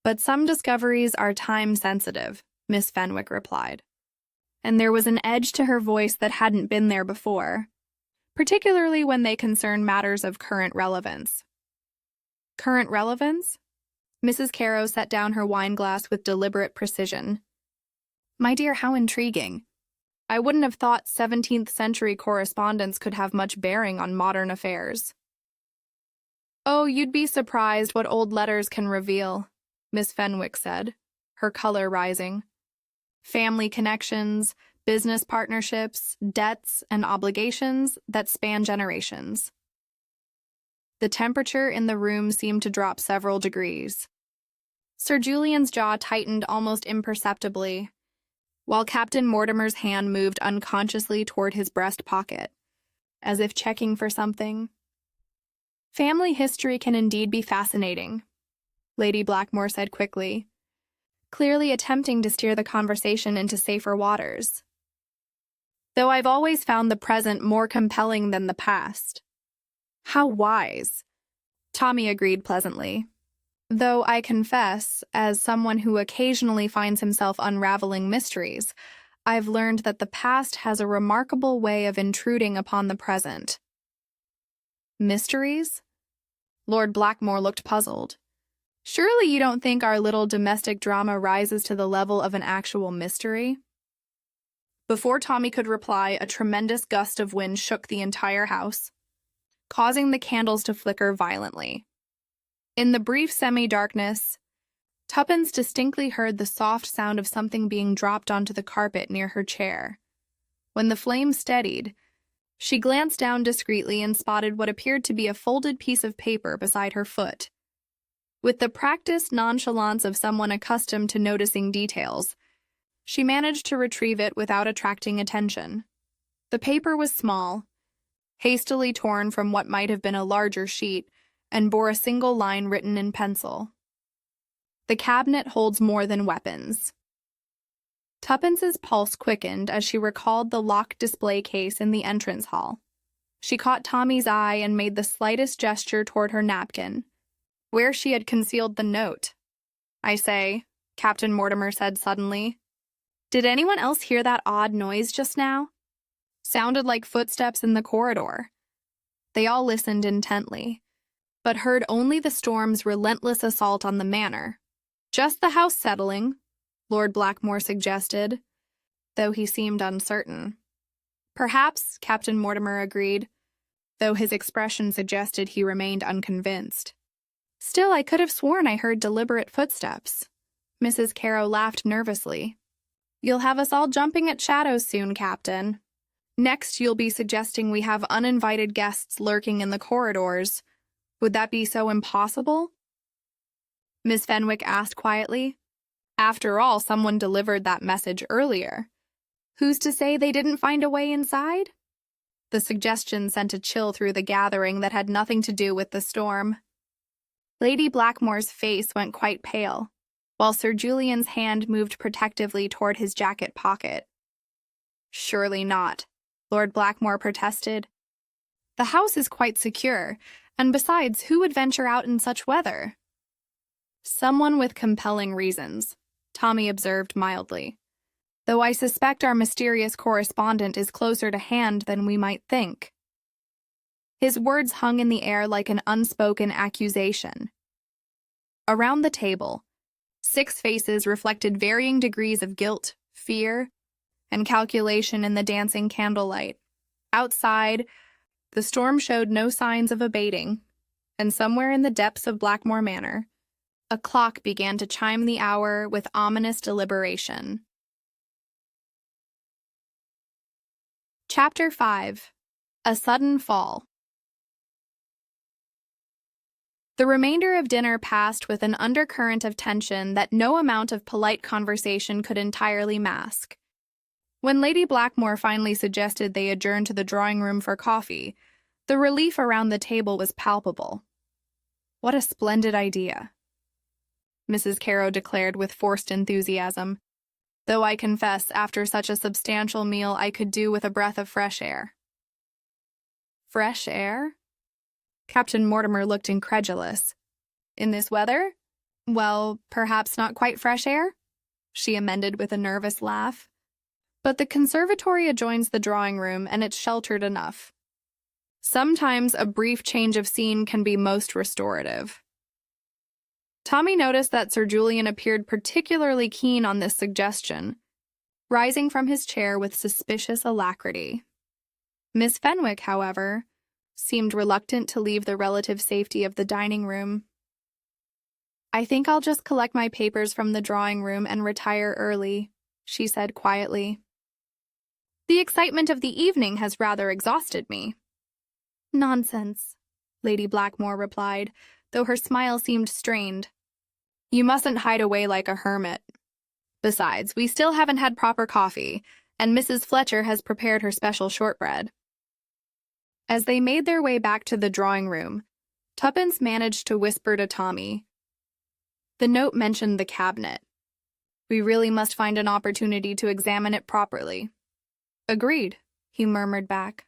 But some discoveries are time-sensitive, Miss Fenwick replied. And there was an edge to her voice that hadn't been there before, particularly when they concern matters of current relevance. Current relevance? Mrs. Caro set down her wineglass with deliberate precision. My dear, how intriguing. I wouldn't have thought 17th century correspondence could have much bearing on modern affairs. Oh, you'd be surprised what old letters can reveal, Miss Fenwick said, her color rising. Family connections, business partnerships, debts, and obligations that span generations. The temperature in the room seemed to drop several degrees. Sir Julian's jaw tightened almost imperceptibly, while Captain Mortimer's hand moved unconsciously toward his breast pocket, as if checking for something. Family history can indeed be fascinating, Lady Blackmore said quickly, clearly attempting to steer the conversation into safer waters. Though I've always found the present more compelling than the past. How wise, Tommy agreed pleasantly. Though I confess, as someone who occasionally finds himself unraveling mysteries, I've learned that the past has a remarkable way of intruding upon the present. Mysteries? Lord Blackmore looked puzzled. Surely you don't think our little domestic drama rises to the level of an actual mystery? Before Tommy could reply, a tremendous gust of wind shook the entire house, causing the candles to flicker violently. In the brief semi-darkness, Tuppence distinctly heard the soft sound of something being dropped onto the carpet near her chair. When the flame steadied, she glanced down discreetly and spotted what appeared to be a folded piece of paper beside her foot. With the practiced nonchalance of someone accustomed to noticing details, she managed to retrieve it without attracting attention. The paper was small, hastily torn from what might have been a larger sheet, and bore a single line written in pencil. "The cabinet holds more than weapons." Tuppence's pulse quickened as she recalled the locked display case in the entrance hall. She caught Tommy's eye and made the slightest gesture toward her napkin, where she had concealed the note. "I say," Captain Mortimer said suddenly, "did anyone else hear that odd noise just now?" Sounded like footsteps in the corridor. They all listened intently, but heard only the storm's relentless assault on the manor. "Just the house settling," Lord Blackmore suggested, though he seemed uncertain. "Perhaps," Captain Mortimer agreed, though his expression suggested he remained unconvinced. "Still, I could have sworn I heard deliberate footsteps." Mrs. Carrow laughed nervously. "You'll have us all jumping at shadows soon, Captain. Next, you'll be suggesting we have uninvited guests lurking in the corridors. Would that be so impossible?" Miss Fenwick asked quietly. "After all, someone delivered that message earlier. Who's to say they didn't find a way inside?" The suggestion sent a chill through the gathering that had nothing to do with the storm. Lady Blackmore's face went quite pale, while Sir Julian's hand moved protectively toward his jacket pocket. "Surely not," Lord Blackmore protested. "The house is quite secure, and besides, who would venture out in such weather?" "Someone with compelling reasons," Tommy observed mildly, "though I suspect our mysterious correspondent is closer to hand than we might think." His words hung in the air like an unspoken accusation. Around the table, 6 faces reflected varying degrees of guilt, fear, and calculation in the dancing candlelight. Outside, the storm showed no signs of abating, and somewhere in the depths of Blackmore Manor, a clock began to chime the hour with ominous deliberation. Chapter 5. A Sudden Fall. The remainder of dinner passed with an undercurrent of tension that no amount of polite conversation could entirely mask. When Lady Blackmore finally suggested they adjourn to the drawing-room for coffee, the relief around the table was palpable. "What a splendid idea," Mrs. Carrow declared with forced enthusiasm, "though I confess, after such a substantial meal I could do with a breath of fresh air." "Fresh air?" Captain Mortimer looked incredulous. "In this weather? Well, perhaps not quite fresh air," she amended with a nervous laugh. "But the conservatory adjoins the drawing-room, and it's sheltered enough. Sometimes a brief change of scene can be most restorative." Tommy noticed that Sir Julian appeared particularly keen on this suggestion, rising from his chair with suspicious alacrity. Miss Fenwick, however, seemed reluctant to leave the relative safety of the dining room. "I think I'll just collect my papers from the drawing room and retire early," she said quietly. "The excitement of the evening has rather exhausted me." "Nonsense," Lady Blackmore replied, though her smile seemed strained. "You mustn't hide away like a hermit. Besides, we still haven't had proper coffee, and Mrs. Fletcher has prepared her special shortbread." As they made their way back to the drawing-room, Tuppence managed to whisper to Tommy, "The note mentioned the cabinet. We really must find an opportunity to examine it properly." "Agreed," he murmured back,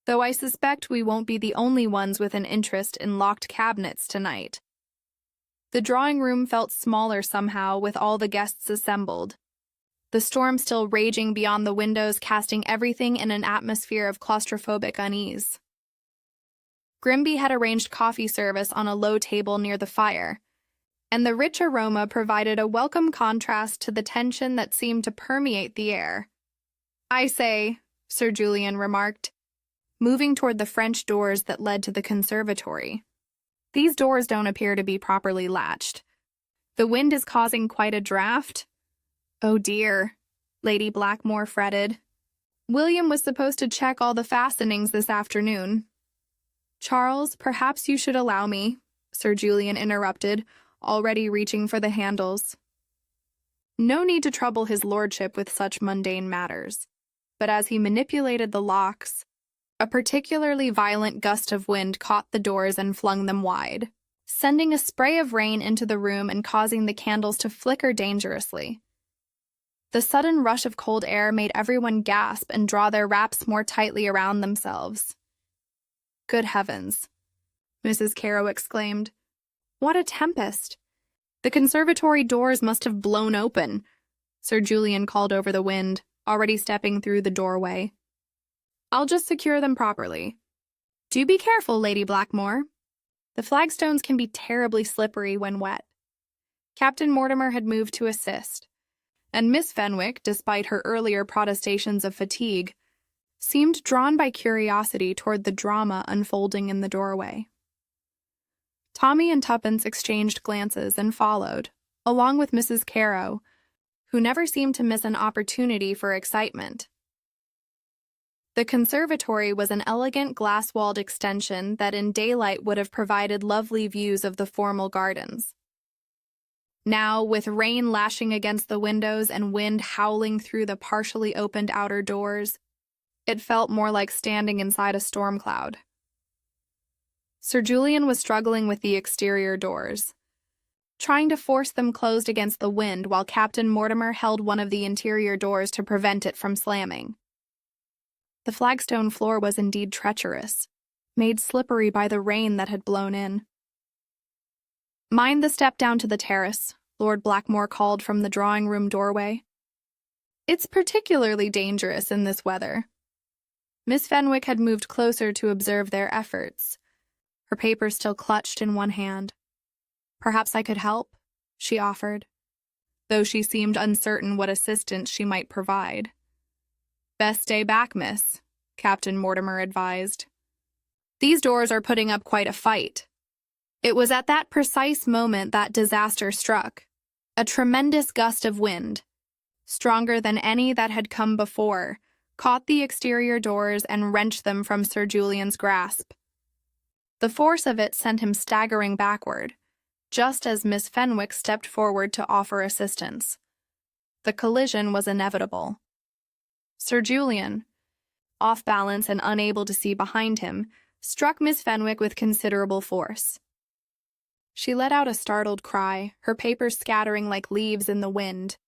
"though I suspect we won't be the only ones with an interest in locked cabinets tonight." The drawing-room felt smaller somehow with all the guests assembled, the storm still raging beyond the windows, casting everything in an atmosphere of claustrophobic unease. Grimby had arranged coffee service on a low table near the fire, and the rich aroma provided a welcome contrast to the tension that seemed to permeate the air. "I say," Sir Julian remarked, moving toward the French doors that led to the conservatory. "These doors don't appear to be properly latched. The wind is causing quite a draught." "Oh dear," Lady Blackmore fretted. "William was supposed to check all the fastenings this afternoon." "Charles, perhaps you should allow me," Sir Julian interrupted, already reaching for the handles. No need to trouble his lordship with such mundane matters. But as he manipulated the locks, a particularly violent gust of wind caught the doors and flung them wide, sending a spray of rain into the room and causing the candles to flicker dangerously. The sudden rush of cold air made everyone gasp and draw their wraps more tightly around themselves. "Good heavens," Mrs. Carow exclaimed. "What a tempest! The conservatory doors must have blown open," Sir Julian called over the wind, already stepping through the doorway. "I'll just secure them properly. Do be careful, Lady Blackmore. The flagstones can be terribly slippery when wet." Captain Mortimer had moved to assist, and Miss Fenwick, despite her earlier protestations of fatigue, seemed drawn by curiosity toward the drama unfolding in the doorway. Tommy and Tuppence exchanged glances and followed, along with Mrs. Carow, who never seemed to miss an opportunity for excitement. The conservatory was an elegant glass-walled extension that in daylight would have provided lovely views of the formal gardens. Now, with rain lashing against the windows and wind howling through the partially opened outer doors, it felt more like standing inside a storm cloud. Sir Julian was struggling with the exterior doors, trying to force them closed against the wind while Captain Mortimer held one of the interior doors to prevent it from slamming. The flagstone floor was indeed treacherous, made slippery by the rain that had blown in. "Mind the step down to the terrace," Lord Blackmore called from the drawing-room doorway. "It's particularly dangerous in this weather." Miss Fenwick had moved closer to observe their efforts, her paper still clutched in one hand. "Perhaps I could help," she offered, though she seemed uncertain what assistance she might provide. "Best stay back, miss," Captain Mortimer advised. "These doors are putting up quite a fight." It was at that precise moment that disaster struck. A tremendous gust of wind, stronger than any that had come before, caught the exterior doors and wrenched them from Sir Julian's grasp. The force of it sent him staggering backward, just as Miss Fenwick stepped forward to offer assistance. The collision was inevitable. Sir Julian, off balance and unable to see behind him, struck Miss Fenwick with considerable force. She let out a startled cry, her papers scattering like leaves in the wind,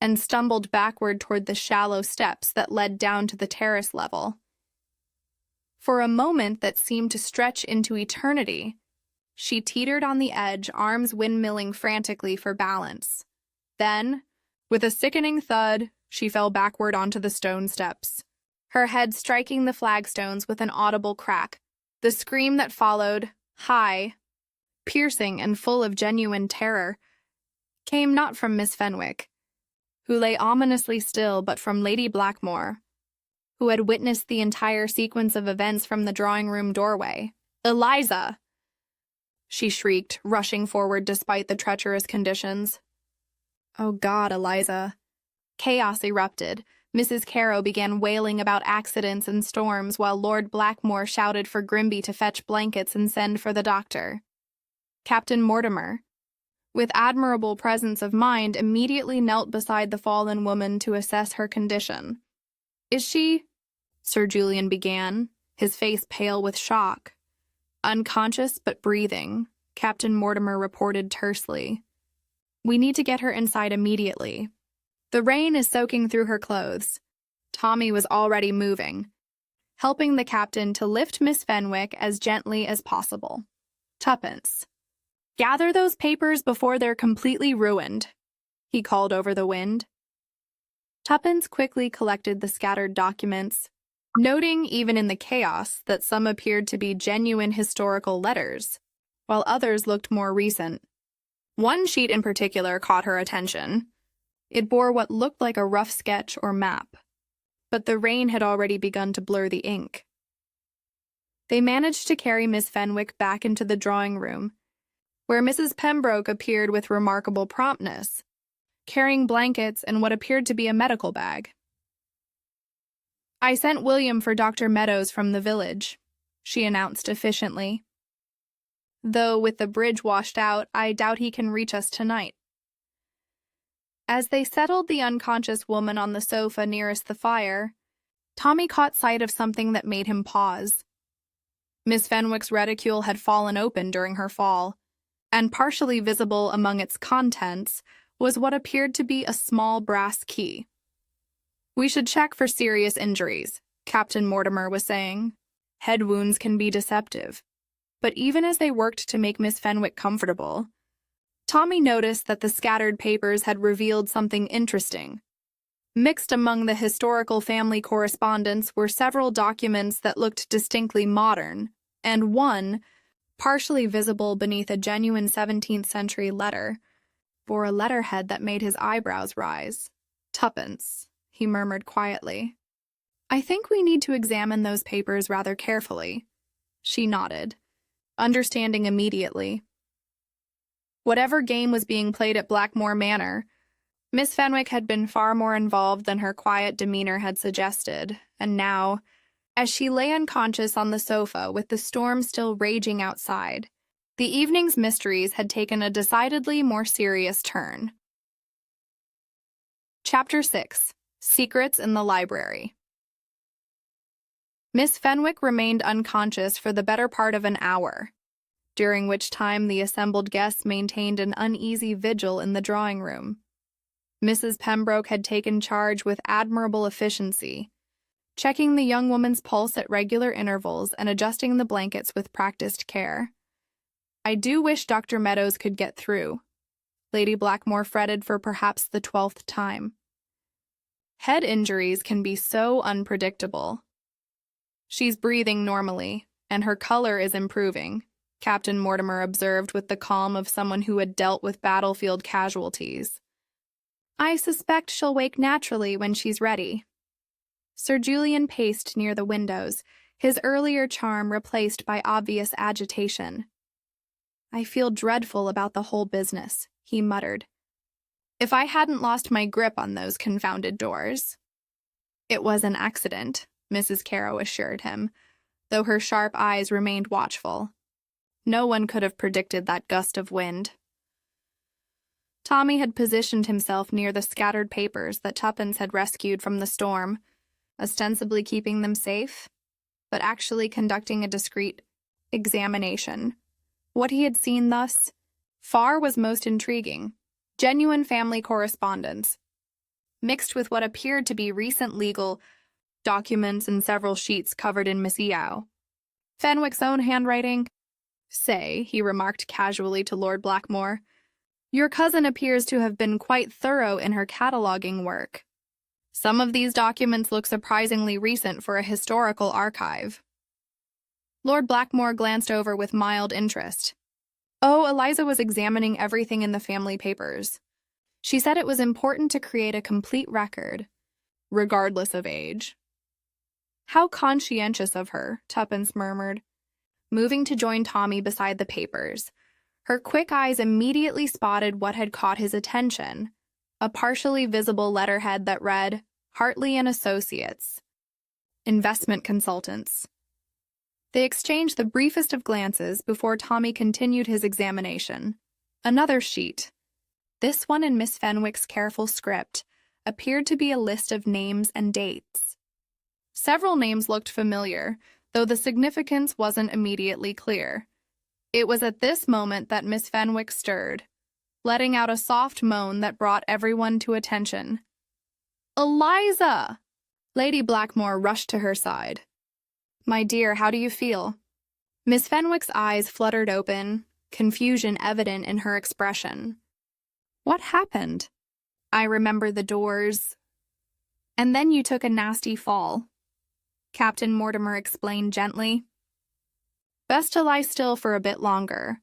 and stumbled backward toward the shallow steps that led down to the terrace level. For a moment that seemed to stretch into eternity, she teetered on the edge, arms windmilling frantically for balance. Then, with a sickening thud, she fell backward onto the stone steps, her head striking the flagstones with an audible crack. The scream that followed, high, piercing and full of genuine terror, came not from Miss Fenwick, who lay ominously still, but from Lady Blackmore, who had witnessed the entire sequence of events from the drawing-room doorway. "Eliza!" she shrieked, rushing forward despite the treacherous conditions. "Oh God, Eliza." Chaos erupted. Mrs. Carow began wailing about accidents and storms while Lord Blackmore shouted for Grimby to fetch blankets and send for the doctor. Captain Mortimer, with admirable presence of mind, immediately knelt beside the fallen woman to assess her condition. "Is she—" Sir Julian began, his face pale with shock. "Unconscious but breathing," Captain Mortimer reported tersely. "We need to get her inside immediately. The rain is soaking through her clothes." Tommy was already moving, helping the captain to lift Miss Fenwick as gently as possible. "Tuppence, gather those papers before they're completely ruined," he called over the wind. Tuppence quickly collected the scattered documents, noting even in the chaos that some appeared to be genuine historical letters, while others looked more recent. One sheet in particular caught her attention. It bore what looked like a rough sketch or map, but the rain had already begun to blur the ink. They managed to carry Miss Fenwick back into the drawing room, where Mrs. Pembroke appeared with remarkable promptness, carrying blankets and what appeared to be a medical bag. "I sent William for Dr. Meadows from the village," she announced efficiently. "Though with the bridge washed out, I doubt he can reach us tonight." As they settled the unconscious woman on the sofa nearest the fire, Tommy caught sight of something that made him pause. Miss Fenwick's reticule had fallen open during her fall, and partially visible among its contents was what appeared to be a small brass key. "We should check for serious injuries," Captain Mortimer was saying. "Head wounds can be deceptive." But even as they worked to make Miss Fenwick comfortable, Tommy noticed that the scattered papers had revealed something interesting. Mixed among the historical family correspondence were several documents that looked distinctly modern, and one, partially visible beneath a genuine 17th century letter, bore a letterhead that made his eyebrows rise. "Tuppence," he murmured quietly. "I think we need to examine those papers rather carefully." She nodded, understanding immediately. Whatever game was being played at Blackmore Manor, Miss Fenwick had been far more involved than her quiet demeanor had suggested, and now, as she lay unconscious on the sofa with the storm still raging outside, the evening's mysteries had taken a decidedly more serious turn. Chapter 6. Secrets in the Library. Miss Fenwick remained unconscious for the better part of an hour, during which time the assembled guests maintained an uneasy vigil in the drawing room. Mrs. Pembroke had taken charge with admirable efficiency, checking the young woman's pulse at regular intervals and adjusting the blankets with practiced care. "I do wish Dr. Meadows could get through," Lady Blackmore fretted for perhaps the 12th time. "Head injuries can be so unpredictable." "She's breathing normally, and her color is improving," Captain Mortimer observed with the calm of someone who had dealt with battlefield casualties. "I suspect she'll wake naturally when she's ready." Sir Julian paced near the windows, his earlier charm replaced by obvious agitation. "I feel dreadful about the whole business," he muttered. "If I hadn't lost my grip on those confounded doors." "It was an accident," Mrs. Carow assured him, though her sharp eyes remained watchful. "No one could have predicted that gust of wind." Tommy had positioned himself near the scattered papers that Tuppence had rescued from the storm, ostensibly keeping them safe, but actually conducting a discreet examination. What he had seen thus far was most intriguing: genuine family correspondence, mixed with what appeared to be recent legal documents and several sheets covered in Messiao. "Fenwick's own handwriting." "Say," he remarked casually to Lord Blackmore, "your cousin appears to have been quite thorough in her cataloguing work. Some of these documents look surprisingly recent for a historical archive." Lord Blackmore glanced over with mild interest. "Oh, Eliza was examining everything in the family papers. She said it was important to create a complete record, regardless of age." "How conscientious of her," Tuppence murmured, moving to join Tommy beside the papers. Her quick eyes immediately spotted what had caught his attention: a partially visible letterhead that read, "Hartley and Associates, Investment Consultants." They exchanged the briefest of glances before Tommy continued his examination. Another sheet, this one in Miss Fenwick's careful script, appeared to be a list of names and dates. Several names looked familiar, though the significance wasn't immediately clear. It was at this moment that Miss Fenwick stirred, letting out a soft moan that brought everyone to attention. "Eliza!" Lady Blackmore rushed to her side. "My dear, how do you feel?" Miss Fenwick's eyes fluttered open, confusion evident in her expression. "What happened?" "I remember the doors. And then you took a nasty fall." Captain Mortimer explained gently. Best to lie still for a bit longer.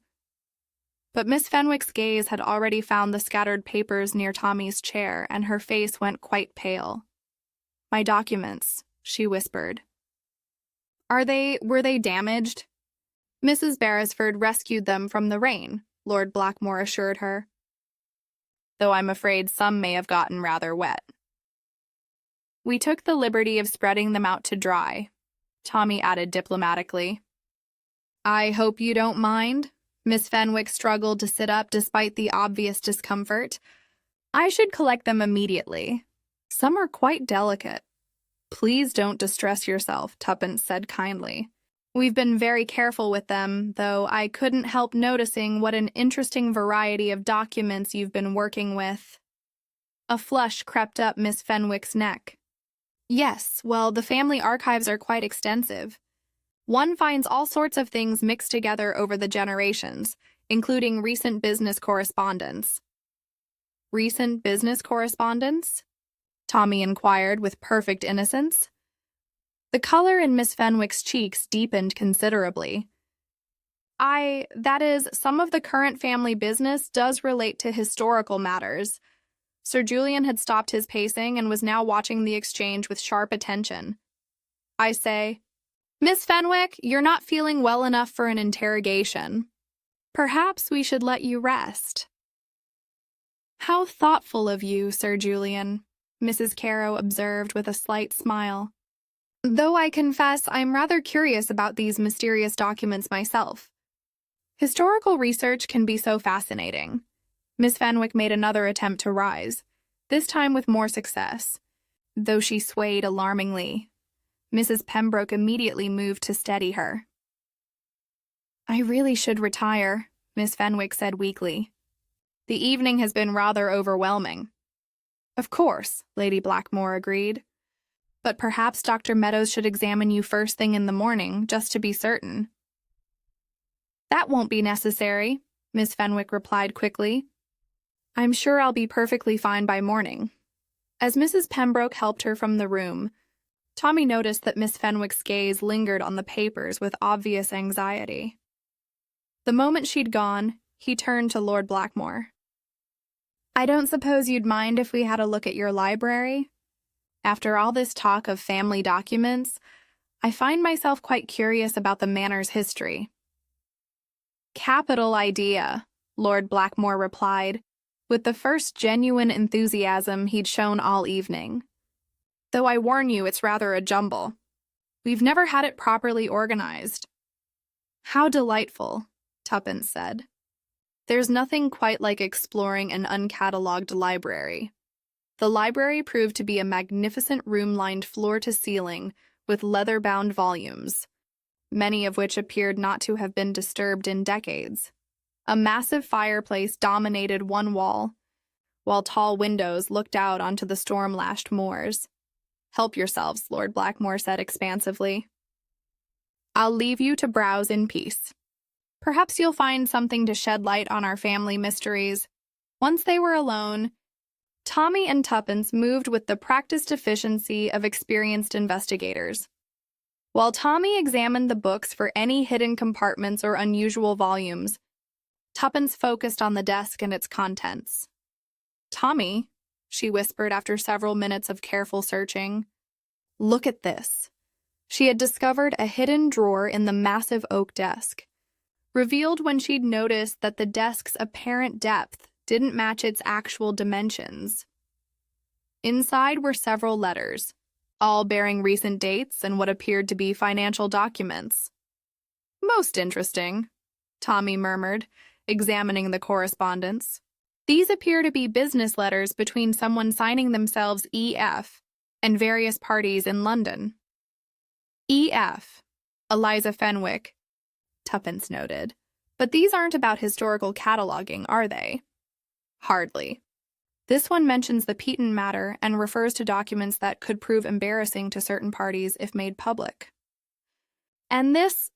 But Miss Fenwick's gaze had already found the scattered papers near Tommy's chair, and her face went quite pale. My documents, she whispered. Were they damaged? Mrs. Beresford rescued them from the rain, Lord Blackmore assured her. Though I'm afraid some may have gotten rather wet. We took the liberty of spreading them out to dry, Tommy added diplomatically. I hope you don't mind. Miss Fenwick struggled to sit up despite the obvious discomfort. I should collect them immediately. Some are quite delicate. Please don't distress yourself, Tuppence said kindly. We've been very careful with them, though I couldn't help noticing what an interesting variety of documents you've been working with. A flush crept up Miss Fenwick's neck. Yes, well, the family archives are quite extensive. One finds all sorts of things mixed together over the generations, including recent business correspondence. Recent business correspondence? Tommy inquired with perfect innocence. The color in Miss Fenwick's cheeks deepened considerably. That is, some of the current family business does relate to historical matters. Sir Julian had stopped his pacing and was now watching the exchange with sharp attention. I say, Miss Fenwick, you're not feeling well enough for an interrogation. Perhaps we should let you rest. How thoughtful of you, Sir Julian, Mrs. Carow observed with a slight smile. Though I confess I'm rather curious about these mysterious documents myself. Historical research can be so fascinating. Miss Fenwick made another attempt to rise, this time with more success, though she swayed alarmingly. Mrs. Pembroke immediately moved to steady her. I really should retire, Miss Fenwick said weakly. The evening has been rather overwhelming. Of course, Lady Blackmore agreed. But perhaps Dr. Meadows should examine you first thing in the morning, just to be certain. That won't be necessary, Miss Fenwick replied quickly. I'm sure I'll be perfectly fine by morning. As Mrs. Pembroke helped her from the room, Tommy noticed that Miss Fenwick's gaze lingered on the papers with obvious anxiety. The moment she'd gone, he turned to Lord Blackmore. I don't suppose you'd mind if we had a look at your library? After all this talk of family documents, I find myself quite curious about the manor's history. Capital idea, Lord Blackmore replied, with the first genuine enthusiasm he'd shown all evening. Though I warn you, it's rather a jumble. We've never had it properly organized. How delightful, Tuppence said. There's nothing quite like exploring an uncatalogued library. The library proved to be a magnificent room lined floor to ceiling with leather-bound volumes, many of which appeared not to have been disturbed in decades. A massive fireplace dominated one wall, while tall windows looked out onto the storm-lashed moors. Help yourselves, Lord Blackmore said expansively. I'll leave you to browse in peace. Perhaps you'll find something to shed light on our family mysteries. Once they were alone, Tommy and Tuppence moved with the practiced efficiency of experienced investigators. While Tommy examined the books for any hidden compartments or unusual volumes, Tuppence focused on the desk and its contents. Tommy, she whispered after several minutes of careful searching, look at this. She had discovered a hidden drawer in the massive oak desk, revealed when she'd noticed that the desk's apparent depth didn't match its actual dimensions. Inside were several letters, all bearing recent dates and what appeared to be financial documents. Most interesting, Tommy murmured, examining the correspondence. These appear to be business letters between someone signing themselves E.F. and various parties in London. E.F. Eliza Fenwick, Tuppence noted. But these aren't about historical cataloging, are they? Hardly. This one mentions the Peaton matter and refers to documents that could prove embarrassing to certain parties if made public. And this,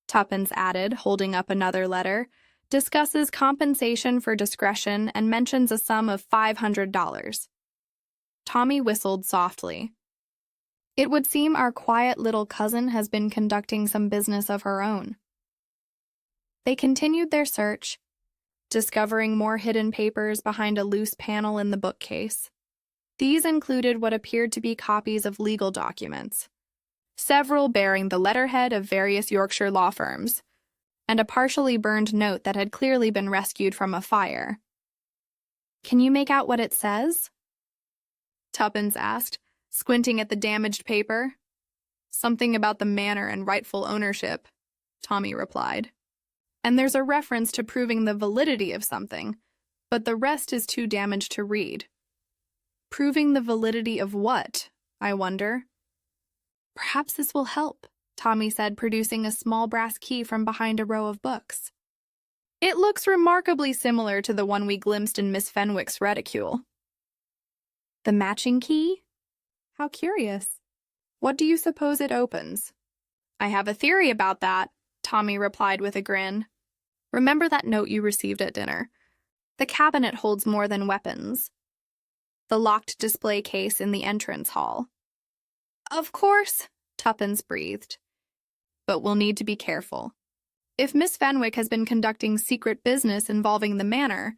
Tuppence added, holding up another letter, discusses compensation for discretion and mentions a sum of $500. Tommy whistled softly. It would seem our quiet little cousin has been conducting some business of her own. They continued their search, discovering more hidden papers behind a loose panel in the bookcase. These included what appeared to be copies of legal documents, several bearing the letterhead of various Yorkshire law firms, and a partially burned note that had clearly been rescued from a fire. "Can you make out what it says?" Tuppence asked, squinting at the damaged paper. "Something about the manor and rightful ownership," Tommy replied. "And there's a reference to proving the validity of something, but the rest is too damaged to read." "Proving the validity of what, I wonder?" "Perhaps this will help," Tommy said, producing a small brass key from behind a row of books. "It looks remarkably similar to the one we glimpsed in Miss Fenwick's reticule." "The matching key? How curious. What do you suppose it opens?" "I have a theory about that," Tommy replied with a grin. "Remember that note you received at dinner? The cabinet holds more than weapons. The locked display case in the entrance hall." "Of course," Tuppence breathed. "But we'll need to be careful. If Miss Fenwick has been conducting secret business involving the manor,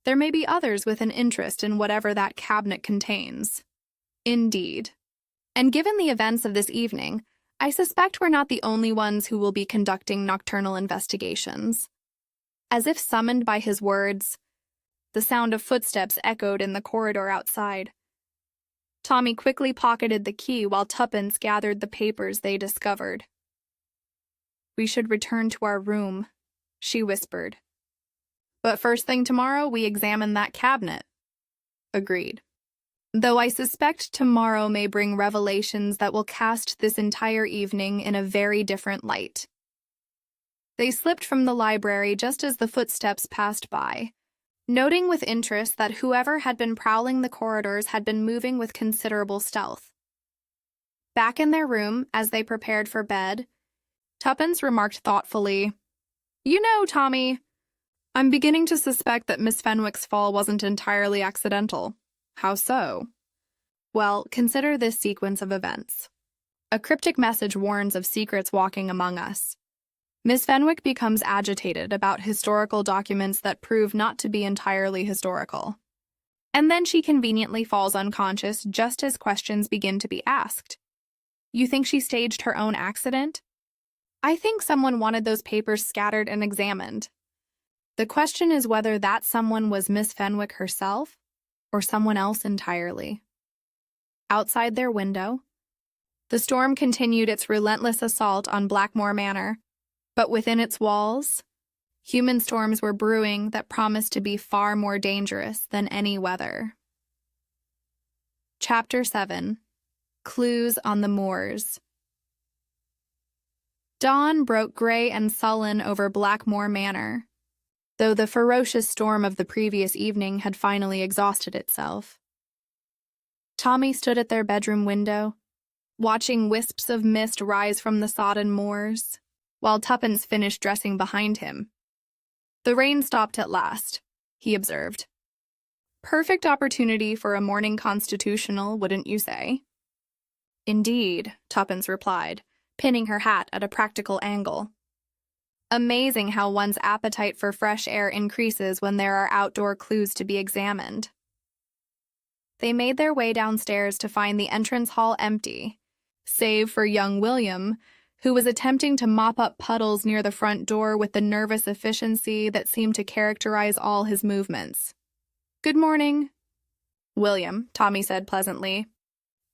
there may be others with an interest in whatever that cabinet contains." "Indeed. And given the events of this evening, I suspect we're not the only ones who will be conducting nocturnal investigations." As if summoned by his words, the sound of footsteps echoed in the corridor outside. Tommy quickly pocketed the key while Tuppence gathered the papers they discovered. "We should return to our room," she whispered. "But first thing tomorrow, we examine that cabinet." "Agreed. Though I suspect tomorrow may bring revelations that will cast this entire evening in a very different light." They slipped from the library just as the footsteps passed by, noting with interest that whoever had been prowling the corridors had been moving with considerable stealth. Back in their room, as they prepared for bed, Tuppence remarked thoughtfully, "You know, Tommy, I'm beginning to suspect that Miss Fenwick's fall wasn't entirely accidental." "How so?" "Well, consider this sequence of events. A cryptic message warns of secrets walking among us. Miss Fenwick becomes agitated about historical documents that prove not to be entirely historical. And then she conveniently falls unconscious just as questions begin to be asked. You think she staged her own accident? I think someone wanted those papers scattered and examined. The question is whether that someone was Miss Fenwick herself or someone else entirely." Outside their window, the storm continued its relentless assault on Blackmore Manor, but within its walls, human storms were brewing that promised to be far more dangerous than any weather. Chapter 7. Clues on the Moors. Dawn broke gray and sullen over Blackmore Manor, though the ferocious storm of the previous evening had finally exhausted itself. Tommy stood at their bedroom window, watching wisps of mist rise from the sodden moors, while Tuppence finished dressing behind him. "The rain stopped at last," he observed. "Perfect opportunity for a morning constitutional, wouldn't you say?" "Indeed," Tuppence replied, pinning her hat at a practical angle. "Amazing how one's appetite for fresh air increases when there are outdoor clues to be examined." They made their way downstairs to find the entrance hall empty, save for young William, who was attempting to mop up puddles near the front door with the nervous efficiency that seemed to characterize all his movements. "Good morning." "William," Tommy said pleasantly.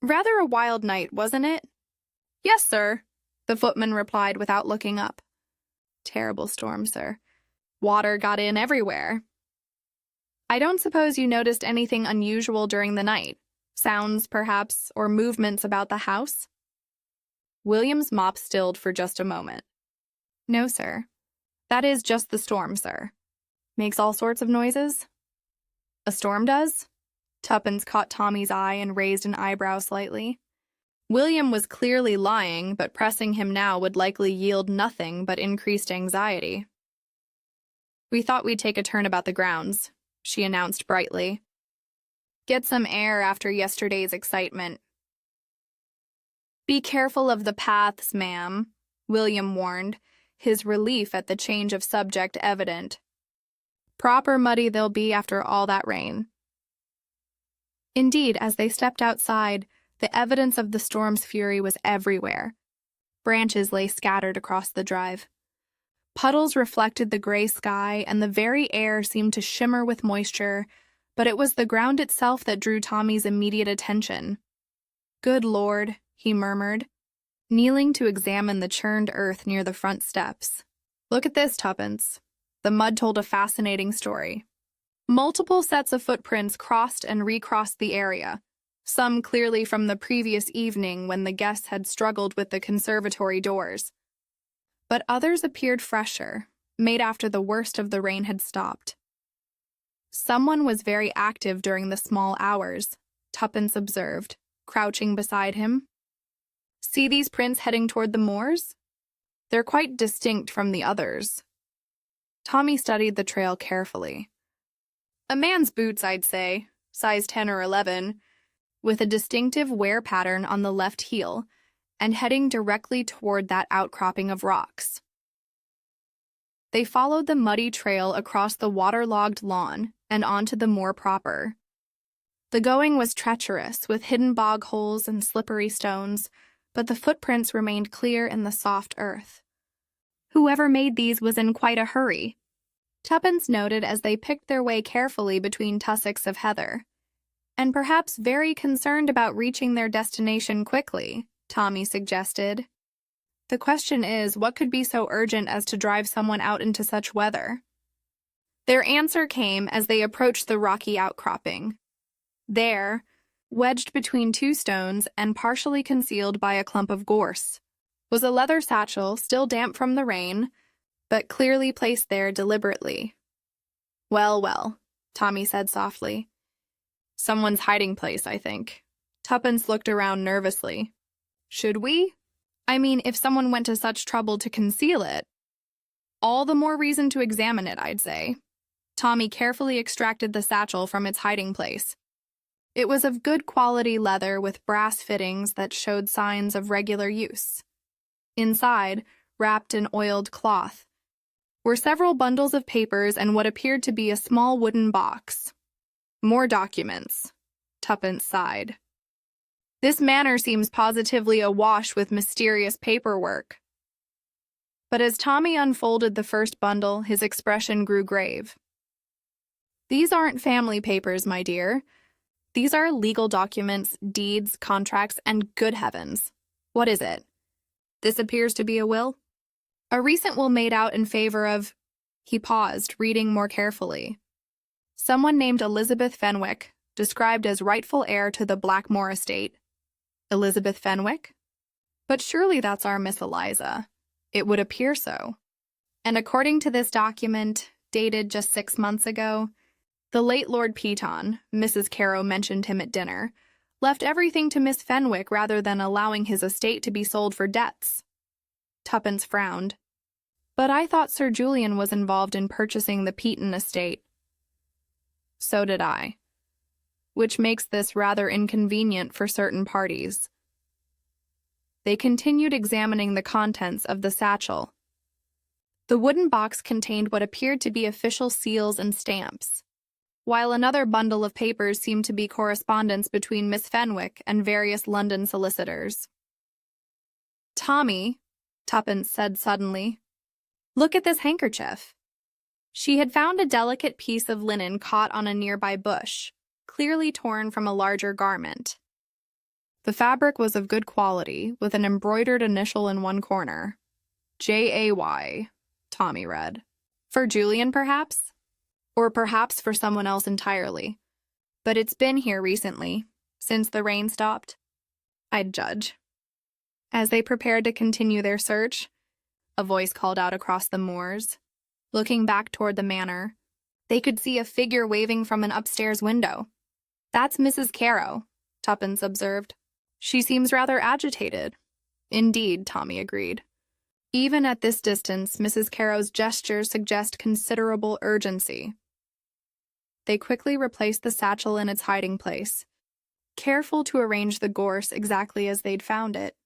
"Rather a wild night, wasn't it?" "Yes, sir," the footman replied without looking up. "Terrible storm, sir. Water got in everywhere." "I don't suppose you noticed anything unusual during the night? Sounds, perhaps, or movements about the house?" William's mop stilled for just a moment. "No, sir. That is just the storm, sir. Makes all sorts of noises." "A storm does?" Tuppence caught Tommy's eye and raised an eyebrow slightly. William was clearly lying, but pressing him now would likely yield nothing but increased anxiety. "We thought we'd take a turn about the grounds," she announced brightly. "Get some air after yesterday's excitement." "Be careful of the paths, ma'am," William warned, his relief at the change of subject evident. "Proper muddy they'll be after all that rain." Indeed, as they stepped outside, the evidence of the storm's fury was everywhere. Branches lay scattered across the drive. Puddles reflected the gray sky, and the very air seemed to shimmer with moisture, but it was the ground itself that drew Tommy's immediate attention. "Good Lord," he murmured, kneeling to examine the churned earth near the front steps. "Look at this, Tuppence." The mud told a fascinating story. Multiple sets of footprints crossed and recrossed the area, some clearly from the previous evening when the guests had struggled with the conservatory doors. But others appeared fresher, made after the worst of the rain had stopped. "Someone was very active during the small hours," Tuppence observed, crouching beside him. "See these prints heading toward the moors? They're quite distinct from the others." Tommy studied the trail carefully. "A man's boots, I'd say, size 10 or 11, with a distinctive wear pattern on the left heel, and heading directly toward that outcropping of rocks." They followed the muddy trail across the waterlogged lawn and onto the moor proper. The going was treacherous, with hidden bog holes and slippery stones, but the footprints remained clear in the soft earth. "Whoever made these was in quite a hurry," Tuppence noted as they picked their way carefully between tussocks of heather. "And perhaps very concerned about reaching their destination quickly," Tommy suggested. "The question is, what could be so urgent as to drive someone out into such weather?" Their answer came as they approached the rocky outcropping. There, wedged between two stones and partially concealed by a clump of gorse, was a leather satchel, still damp from the rain, but clearly placed there deliberately. "Well, well," Tommy said softly. "Someone's hiding place, I think." Tuppence looked around nervously. "Should we? I mean, if someone went to such trouble to conceal it, all the more reason to examine it, I'd say." Tommy carefully extracted the satchel from its hiding place. It was of good quality leather with brass fittings that showed signs of regular use. Inside, wrapped in oiled cloth, were several bundles of papers and what appeared to be a small wooden box. "More documents," Tuppence sighed. "This manor seems positively awash with mysterious paperwork." But as Tommy unfolded the first bundle, his expression grew grave. "These aren't family papers, my dear. These are legal documents, deeds, contracts, and good heavens. What is it? This appears to be a will? A recent will made out in favor of—" He paused, reading more carefully. "Someone named Elizabeth Fenwick, described as rightful heir to the Blackmore estate." Elizabeth Fenwick? But surely that's our Miss Eliza. It would appear so. And according to this document, dated just 6 months ago, the late Lord Peaton, Mrs. Carow mentioned him at dinner, left everything to Miss Fenwick rather than allowing his estate to be sold for debts. Tuppence frowned. "But I thought Sir Julian was involved in purchasing the Peaton estate." "So did I. Which makes this rather inconvenient for certain parties." They continued examining the contents of the satchel. The wooden box contained what appeared to be official seals and stamps, while another bundle of papers seemed to be correspondence between Miss Fenwick and various London solicitors. "Tommy," Tuppence said suddenly, "look at this handkerchief." She had found a delicate piece of linen caught on a nearby bush, clearly torn from a larger garment. The fabric was of good quality, with an embroidered initial in one corner. "J.A.Y., Tommy read. "For Julian, perhaps? Or perhaps for someone else entirely. But it's been here recently, since the rain stopped, I'd judge." As they prepared to continue their search, a voice called out across the moors. Looking back toward the manor, they could see a figure waving from an upstairs window. "That's Mrs. Carow," Tuppence observed. "She seems rather agitated." "Indeed," Tommy agreed. Even at this distance, Mrs. Carow's gestures suggest considerable urgency. They quickly replaced the satchel in its hiding place, careful to arrange the gorse exactly as they'd found it.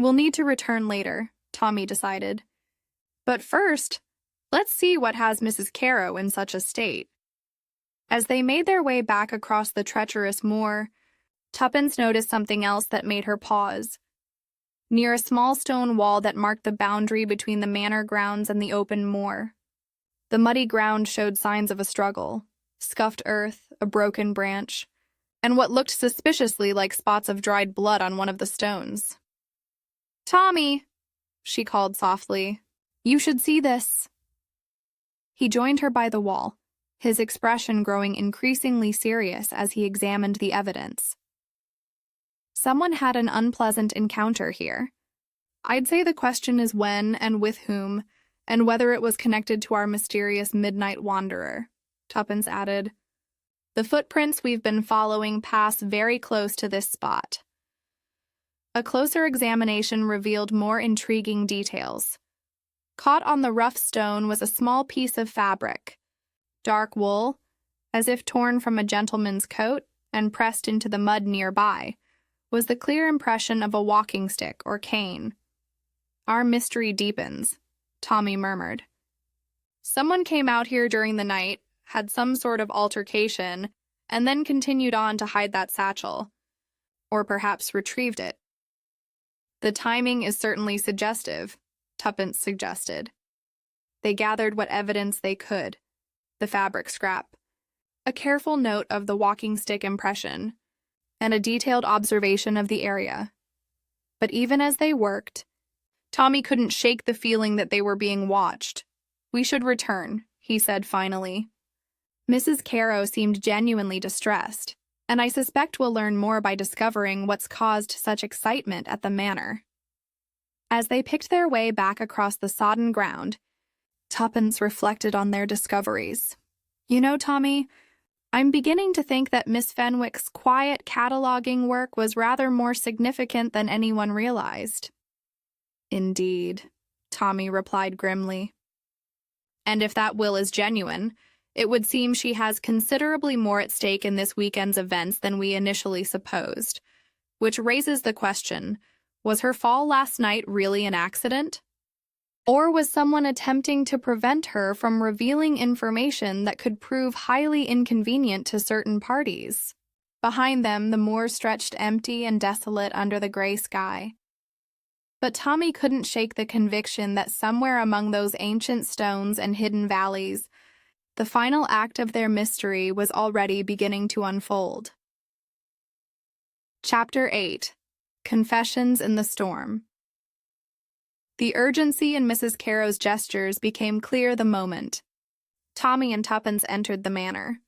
We'll need to return later, Tommy decided. But first, let's see what has Mrs. Caro in such a state. As they made their way back across the treacherous moor, Tuppence noticed something else that made her pause. Near a small stone wall that marked the boundary between the manor grounds and the open moor, the muddy ground showed signs of a struggle: scuffed earth, a broken branch, and what looked suspiciously like spots of dried blood on one of the stones. "Tommy," she called softly, "you should see this." He joined her by the wall, his expression growing increasingly serious as he examined the evidence. Someone had an unpleasant encounter here. I'd say the question is when and with whom, and whether it was connected to our mysterious midnight wanderer, Tuppence added. The footprints we've been following pass very close to this spot. A closer examination revealed more intriguing details. Caught on the rough stone was a small piece of fabric, dark wool, as if torn from a gentleman's coat and pressed into the mud nearby, was the clear impression of a walking stick or cane. "Our mystery deepens," Tommy murmured. "Someone came out here during the night, had some sort of altercation, and then continued on to hide that satchel. Or perhaps retrieved it." "The timing is certainly suggestive," Tuppence suggested. They gathered what evidence they could: the fabric scrap, a careful note of the walking stick impression, and a detailed observation of the area. But even as they worked, Tommy couldn't shake the feeling that they were being watched. "We should return," he said finally. Mrs. Caro seemed genuinely distressed, and I suspect we'll learn more by discovering what's caused such excitement at the manor. As they picked their way back across the sodden ground, Tuppence reflected on their discoveries. "You know, Tommy, I'm beginning to think that Miss Fenwick's quiet cataloging work was rather more significant than anyone realized." "Indeed," Tommy replied grimly. "And if that will is genuine, it would seem she has considerably more at stake in this weekend's events than we initially supposed. Which raises the question, was her fall last night really an accident? Or was someone attempting to prevent her from revealing information that could prove highly inconvenient to certain parties?" Behind them, the moor stretched empty and desolate under the gray sky. But Tommy couldn't shake the conviction that somewhere among those ancient stones and hidden valleys, the final act of their mystery was already beginning to unfold. Chapter 8. Confessions in the Storm. The urgency in Mrs. Caro's gestures became clear the moment Tommy and Tuppence entered the manor.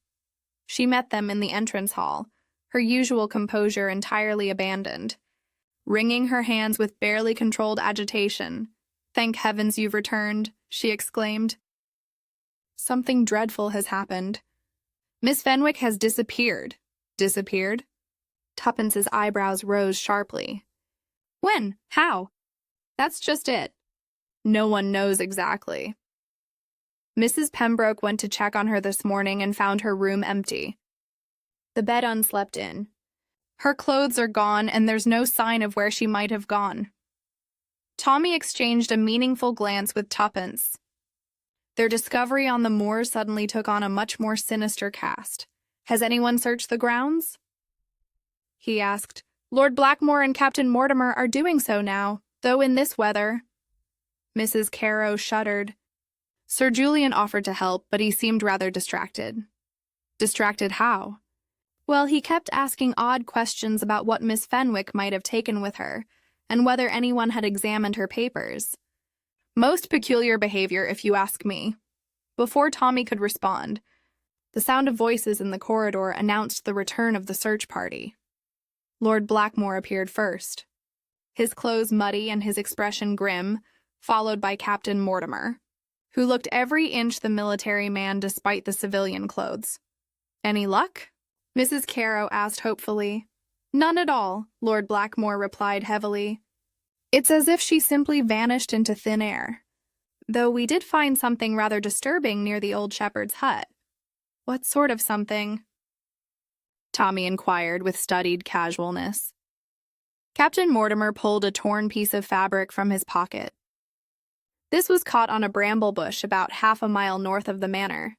She met them in the entrance hall, her usual composure entirely abandoned. Wringing her hands with barely controlled agitation, "Thank heavens you've returned," she exclaimed. "Something dreadful has happened. Miss Fenwick has disappeared." "Disappeared?" Tuppence's eyebrows rose sharply. "When? How?" "That's just it. No one knows exactly. Mrs. Pembroke went to check on her this morning and found her room empty. The bed unslept in. Her clothes are gone, and there's no sign of where she might have gone." Tommy exchanged a meaningful glance with Tuppence. Their discovery on the moor suddenly took on a much more sinister cast. "Has anyone searched the grounds?" he asked. "Lord Blackmore and Captain Mortimer are doing so now, though in this weather." Mrs. Caro shuddered. Sir Julian offered to help, but he seemed rather distracted. Distracted how? Well, he kept asking odd questions about what Miss Fenwick might have taken with her, and whether anyone had examined her papers. Most peculiar behavior, if you ask me. Before Tommy could respond, the sound of voices in the corridor announced the return of the search party. Lord Blackmore appeared first, his clothes muddy and his expression grim, followed by Captain Mortimer, who looked every inch the military man despite the civilian clothes. "Any luck?" Mrs. Caro asked hopefully. "None at all," Lord Blackmore replied heavily. "It's as if she simply vanished into thin air. Though we did find something rather disturbing near the old shepherd's hut." "What sort of something?" Tommy inquired with studied casualness. Captain Mortimer pulled a torn piece of fabric from his pocket. This was caught on a bramble bush about half a mile north of the manor.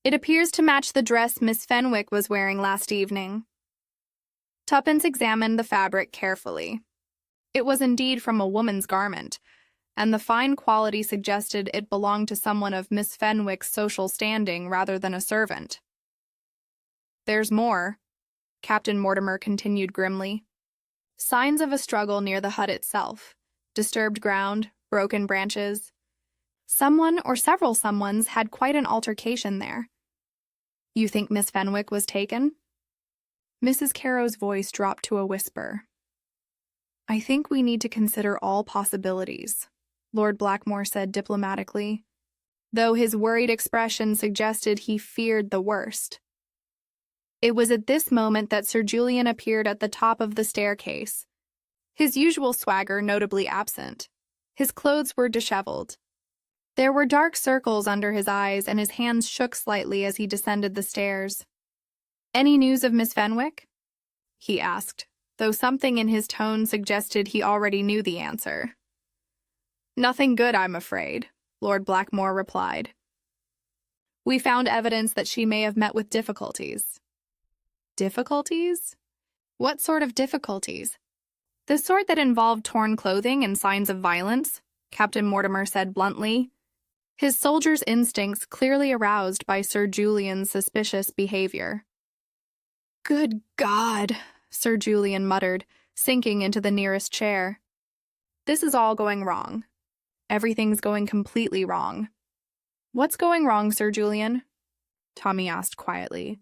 It appears to match the dress Miss Fenwick was wearing last evening. Tuppence examined the fabric carefully. It was indeed from a woman's garment, and the fine quality suggested it belonged to someone of Miss Fenwick's social standing rather than a servant. "There's more," Captain Mortimer continued grimly. "Signs of a struggle near the hut itself. Disturbed ground, broken branches. Someone or several someones had quite an altercation there. You think Miss Fenwick was taken?" Mrs. Carrow's voice dropped to a whisper. "I think we need to consider all possibilities," Lord Blackmore said diplomatically, though his worried expression suggested he feared the worst. It was at this moment that Sir Julian appeared at the top of the staircase, his usual swagger notably absent. His clothes were disheveled. There were dark circles under his eyes, and his hands shook slightly as he descended the stairs. "Any news of Miss Fenwick?" he asked, though something in his tone suggested he already knew the answer. "Nothing good, I'm afraid," Lord Blackmore replied. "We found evidence that she may have met with difficulties." "Difficulties? What sort of difficulties?" "The sort that involved torn clothing and signs of violence," Captain Mortimer said bluntly, his soldier's instincts clearly aroused by Sir Julian's suspicious behavior. "Good God," Sir Julian muttered, sinking into the nearest chair. "This is all going wrong. Everything's going completely wrong." "What's going wrong, Sir Julian?" Tommy asked quietly.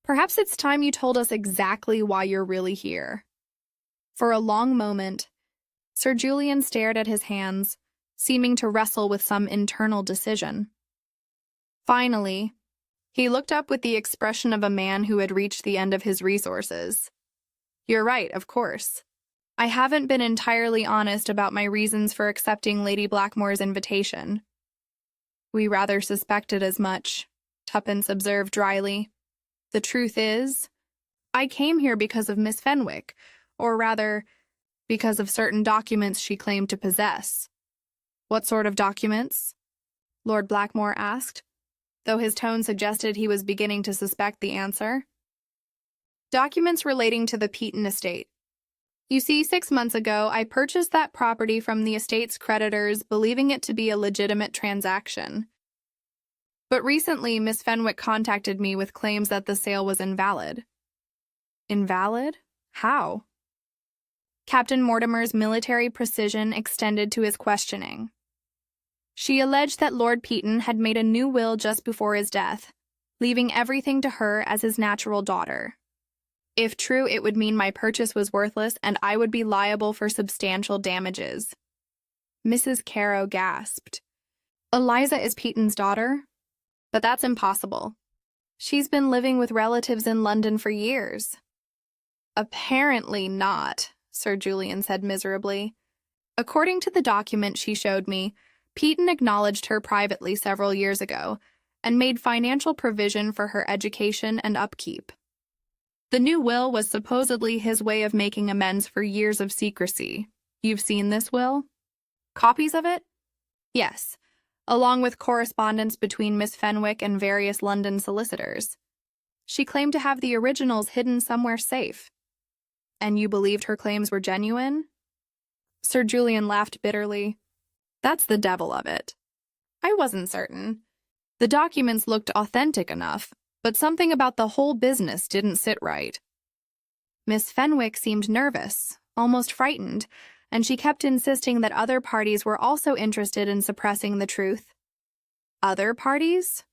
"Perhaps it's time you told us exactly why you're really here." For a long moment, Sir Julian stared at his hands, seeming to wrestle with some internal decision. Finally, he looked up with the expression of a man who had reached the end of his resources. "You're right, of course. I haven't been entirely honest about my reasons for accepting Lady Blackmore's invitation." "We rather suspected as much," Tuppence observed dryly. "The truth is, I came here because of Miss Fenwick, or rather, because of certain documents she claimed to possess." "What sort of documents?" Lord Blackmore asked, though his tone suggested he was beginning to suspect the answer. "Documents relating to the Peaton estate. You see, 6 months ago, I purchased that property from the estate's creditors, believing it to be a legitimate transaction. But recently, Miss Fenwick contacted me with claims that the sale was invalid." "Invalid? How?" Captain Mortimer's military precision extended to his questioning. "She alleged that Lord Peaton had made a new will just before his death, leaving everything to her as his natural daughter. If true, it would mean my purchase was worthless and I would be liable for substantial damages." Mrs. Carrow gasped. "Eliza is Peaton's daughter? But that's impossible. She's been living with relatives in London for years." "Apparently not," Sir Julian said miserably. "According to the document she showed me, Peaton acknowledged her privately several years ago and made financial provision for her education and upkeep. The new will was supposedly his way of making amends for years of secrecy. You've seen this will?" "Copies of it?" "Yes, along with correspondence between Miss Fenwick and various London solicitors. She claimed to have the originals hidden somewhere safe." "And you believed her claims were genuine?" Sir Julian laughed bitterly. "That's the devil of it. I wasn't certain. The documents looked authentic enough, but something about the whole business didn't sit right. Miss Fenwick seemed nervous, almost frightened, and she kept insisting that other parties were also interested in suppressing the truth." "Other parties?"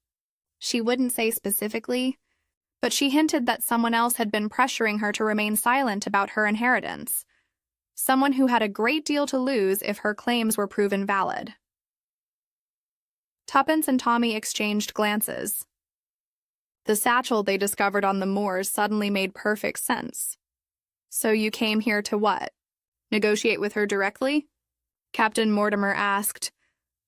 "She wouldn't say specifically, but she hinted that someone else had been pressuring her to remain silent about her inheritance. Someone who had a great deal to lose if her claims were proven valid." Tuppence and Tommy exchanged glances. The satchel they discovered on the moors suddenly made perfect sense. "So you came here to what? Negotiate with her directly?" Captain Mortimer asked.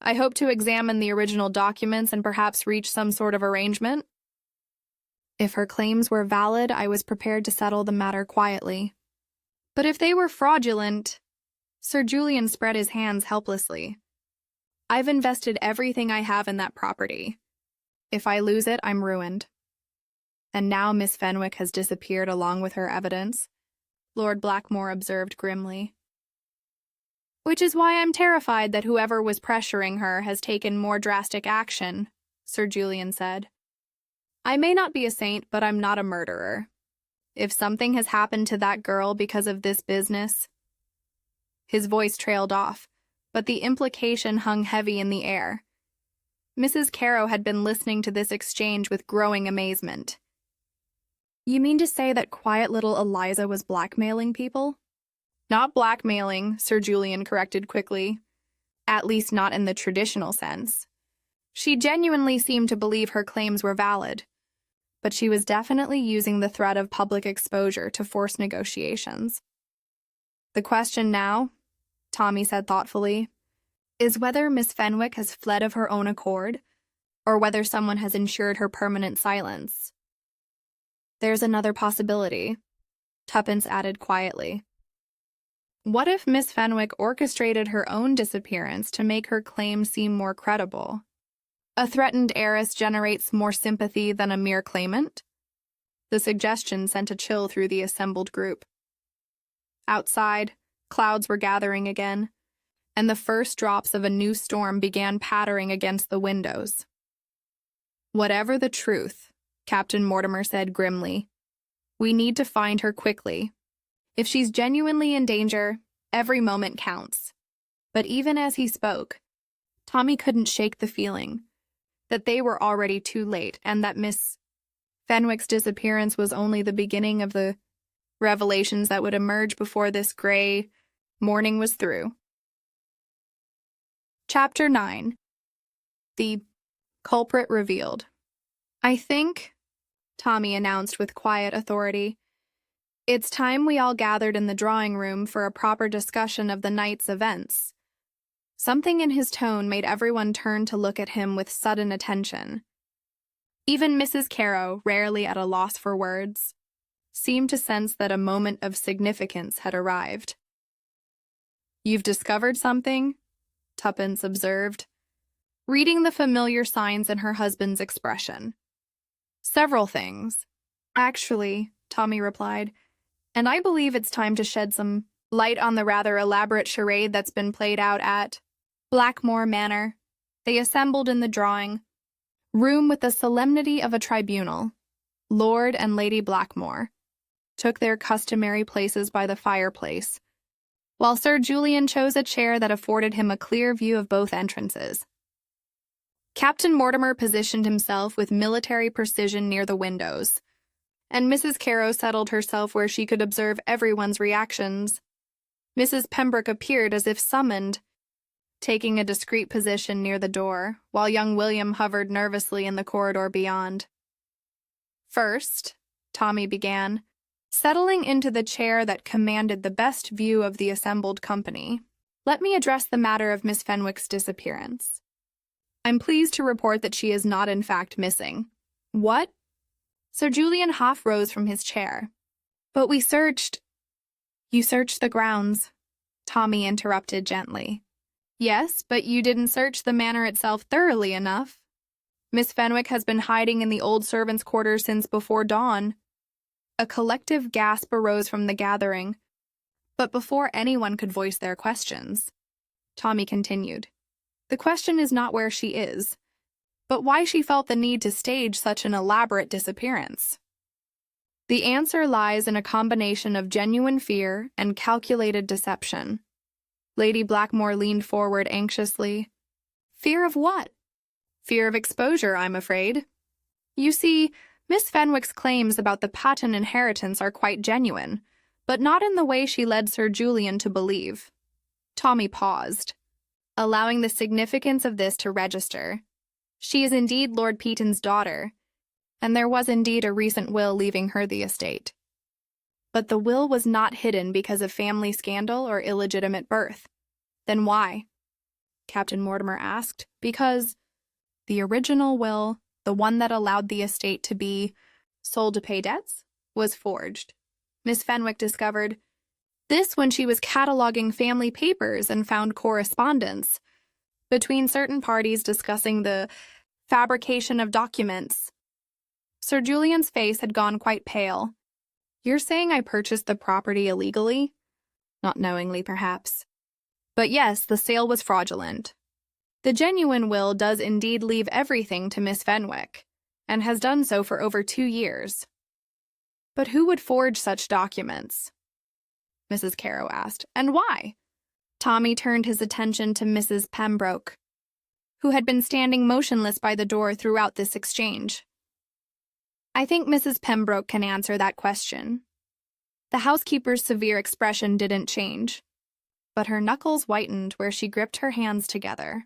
"I hope to examine the original documents and perhaps reach some sort of arrangement." "If her claims were valid, I was prepared to settle the matter quietly. But if they were fraudulent... Sir Julian spread his hands helplessly. I've invested everything I have in that property. If I lose it, I'm ruined. And now Miss Fenwick has disappeared along with her evidence, Lord Blackmore observed grimly. Which is why I'm terrified that whoever was pressuring her has taken more drastic action, Sir Julian said. I may not be a saint, but I'm not a murderer. If something has happened to that girl because of this business... His voice trailed off, but the implication hung heavy in the air. Mrs. Caro had been listening to this exchange with growing amazement. You mean to say that quiet little Eliza was blackmailing people? Not blackmailing, Sir Julian corrected quickly. At least not in the traditional sense. She genuinely seemed to believe her claims were valid, but she was definitely using the threat of public exposure to force negotiations. The question now, Tommy said thoughtfully, is whether Miss Fenwick has fled of her own accord, or whether someone has ensured her permanent silence. There's another possibility, Tuppence added quietly. What if Miss Fenwick orchestrated her own disappearance to make her claim seem more credible? A threatened heiress generates more sympathy than a mere claimant? The suggestion sent a chill through the assembled group. Outside, clouds were gathering again, and the first drops of a new storm began pattering against the windows. Whatever the truth, Captain Mortimer said grimly, we need to find her quickly. If she's genuinely in danger, every moment counts. But even as he spoke, Tommy couldn't shake the feeling that they were already too late and that Miss Fenwick's disappearance was only the beginning of the revelations that would emerge before this gray morning was through. Chapter 9. The culprit revealed. I think, Tommy announced with quiet authority, it's time we all gathered in the drawing room for a proper discussion of the night's events. Something in his tone made everyone turn to look at him with sudden attention. Even Mrs. Caro, rarely at a loss for words, seemed to sense that a moment of significance had arrived. You've discovered something? Tuppence observed, reading the familiar signs in her husband's expression. Several things. Actually, Tommy replied, and I believe it's time to shed some light on the rather elaborate charade that's been played out at Blackmore Manor. They assembled in the drawing room with the solemnity of a tribunal. Lord and Lady Blackmore took their customary places by the fireplace, while Sir Julian chose a chair that afforded him a clear view of both entrances. Captain Mortimer positioned himself with military precision near the windows, and Mrs. Caro settled herself where she could observe everyone's reactions. Mrs. Pembroke appeared as if summoned, taking a discreet position near the door, while young William hovered nervously in the corridor beyond. First, Tommy began, settling into the chair that commanded the best view of the assembled company, let me address the matter of Miss Fenwick's disappearance. I'm pleased to report that she is not in fact missing. What? Sir Julian half rose from his chair. But we searched... You searched the grounds, Tommy interrupted gently. Yes, but you didn't search the manor itself thoroughly enough. Miss Fenwick has been hiding in the old servants' quarters since before dawn. A collective gasp arose from the gathering, but before anyone could voice their questions, Tommy continued. The question is not where she is, but why she felt the need to stage such an elaborate disappearance. The answer lies in a combination of genuine fear and calculated deception. Lady Blackmore leaned forward anxiously. Fear of what? Fear of exposure, I'm afraid. You see, Miss Fenwick's claims about the Patten inheritance are quite genuine, but not in the way she led Sir Julian to believe. Tommy paused, allowing the significance of this to register. She is indeed Lord Peaton's daughter, and there was indeed a recent will leaving her the estate. But the will was not hidden because of family scandal or illegitimate birth. Then why? Captain Mortimer asked. Because the original will, the one that allowed the estate to be sold to pay debts, was forged. Miss Fenwick discovered This when she was cataloging family papers and found correspondence between certain parties discussing the fabrication of documents. Sir Julian's face had gone quite pale. You're saying I purchased the property illegally? Not knowingly, perhaps. But yes, the sale was fraudulent. The genuine will does indeed leave everything to Miss Fenwick, and has done so for over 2 years. But who would forge such documents? Mrs. Carrow asked, and why? Tommy turned his attention to Mrs. Pembroke, who had been standing motionless by the door throughout this exchange. I think Mrs. Pembroke can answer that question. The housekeeper's severe expression didn't change, but her knuckles whitened where she gripped her hands together.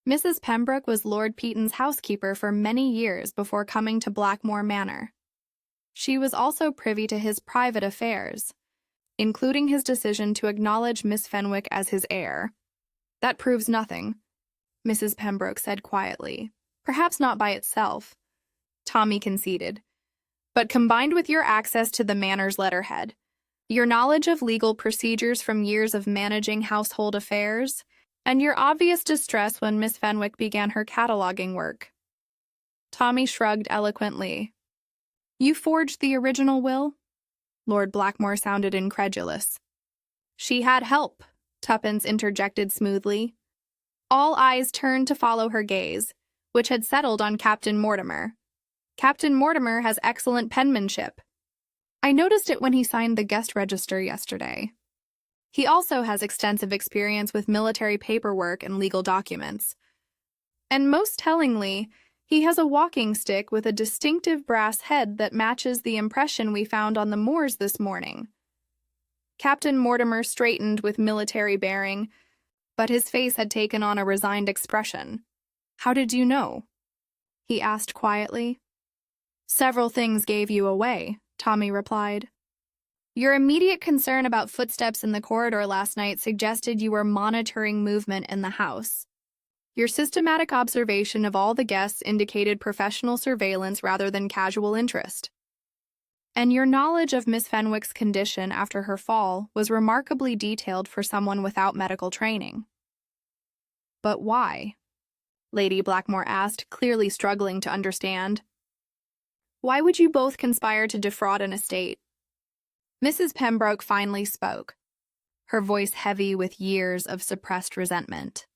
Mrs. Pembroke was Lord Peaton's housekeeper for many years before coming to Blackmore Manor. She was also privy to his private affairs, including his decision to acknowledge Miss Fenwick as his heir. That proves nothing, Mrs. Pembroke said quietly. Perhaps not by itself, Tommy conceded, but combined with your access to the manor's letterhead, your knowledge of legal procedures from years of managing household affairs, and your obvious distress when Miss Fenwick began her cataloging work. Tommy shrugged eloquently. You forged the original will? Lord Blackmore sounded incredulous. She had help, Tuppence interjected smoothly. All eyes turned to follow her gaze, which had settled on Captain Mortimer. Captain Mortimer has excellent penmanship. I noticed it when he signed the guest register yesterday. He also has extensive experience with military paperwork and legal documents. And most tellingly, he has a walking stick with a distinctive brass head that matches the impression we found on the moors this morning. Captain Mortimer straightened with military bearing, but his face had taken on a resigned expression. How did you know? He asked quietly. Several things gave you away, Tommy replied. Your immediate concern about footsteps in the corridor last night suggested you were monitoring movement in the house. Your systematic observation of all the guests indicated professional surveillance rather than casual interest. And your knowledge of Miss Fenwick's condition after her fall was remarkably detailed for someone without medical training. But why? Lady Blackmore asked, clearly struggling to understand. Why would you both conspire to defraud an estate? Mrs. Pembroke finally spoke, her voice heavy with years of suppressed resentment.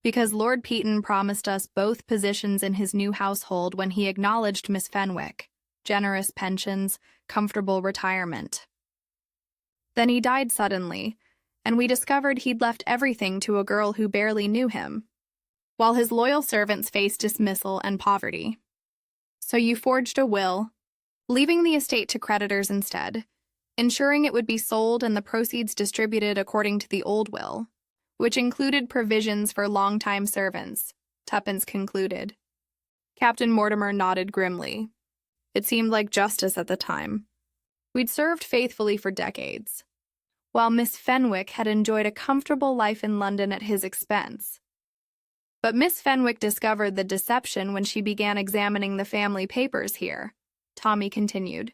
Because Lord Peaton promised us both positions in his new household when he acknowledged Miss Fenwick, generous pensions, comfortable retirement. Then he died suddenly, and we discovered he'd left everything to a girl who barely knew him, while his loyal servants faced dismissal and poverty. So you forged a will, leaving the estate to creditors instead, ensuring it would be sold and the proceeds distributed according to the old will, which included provisions for longtime servants, Tuppence concluded. Captain Mortimer nodded grimly. It seemed like justice at the time. We'd served faithfully for decades, while Miss Fenwick had enjoyed a comfortable life in London at his expense. But Miss Fenwick discovered the deception when she began examining the family papers here, Tommy continued.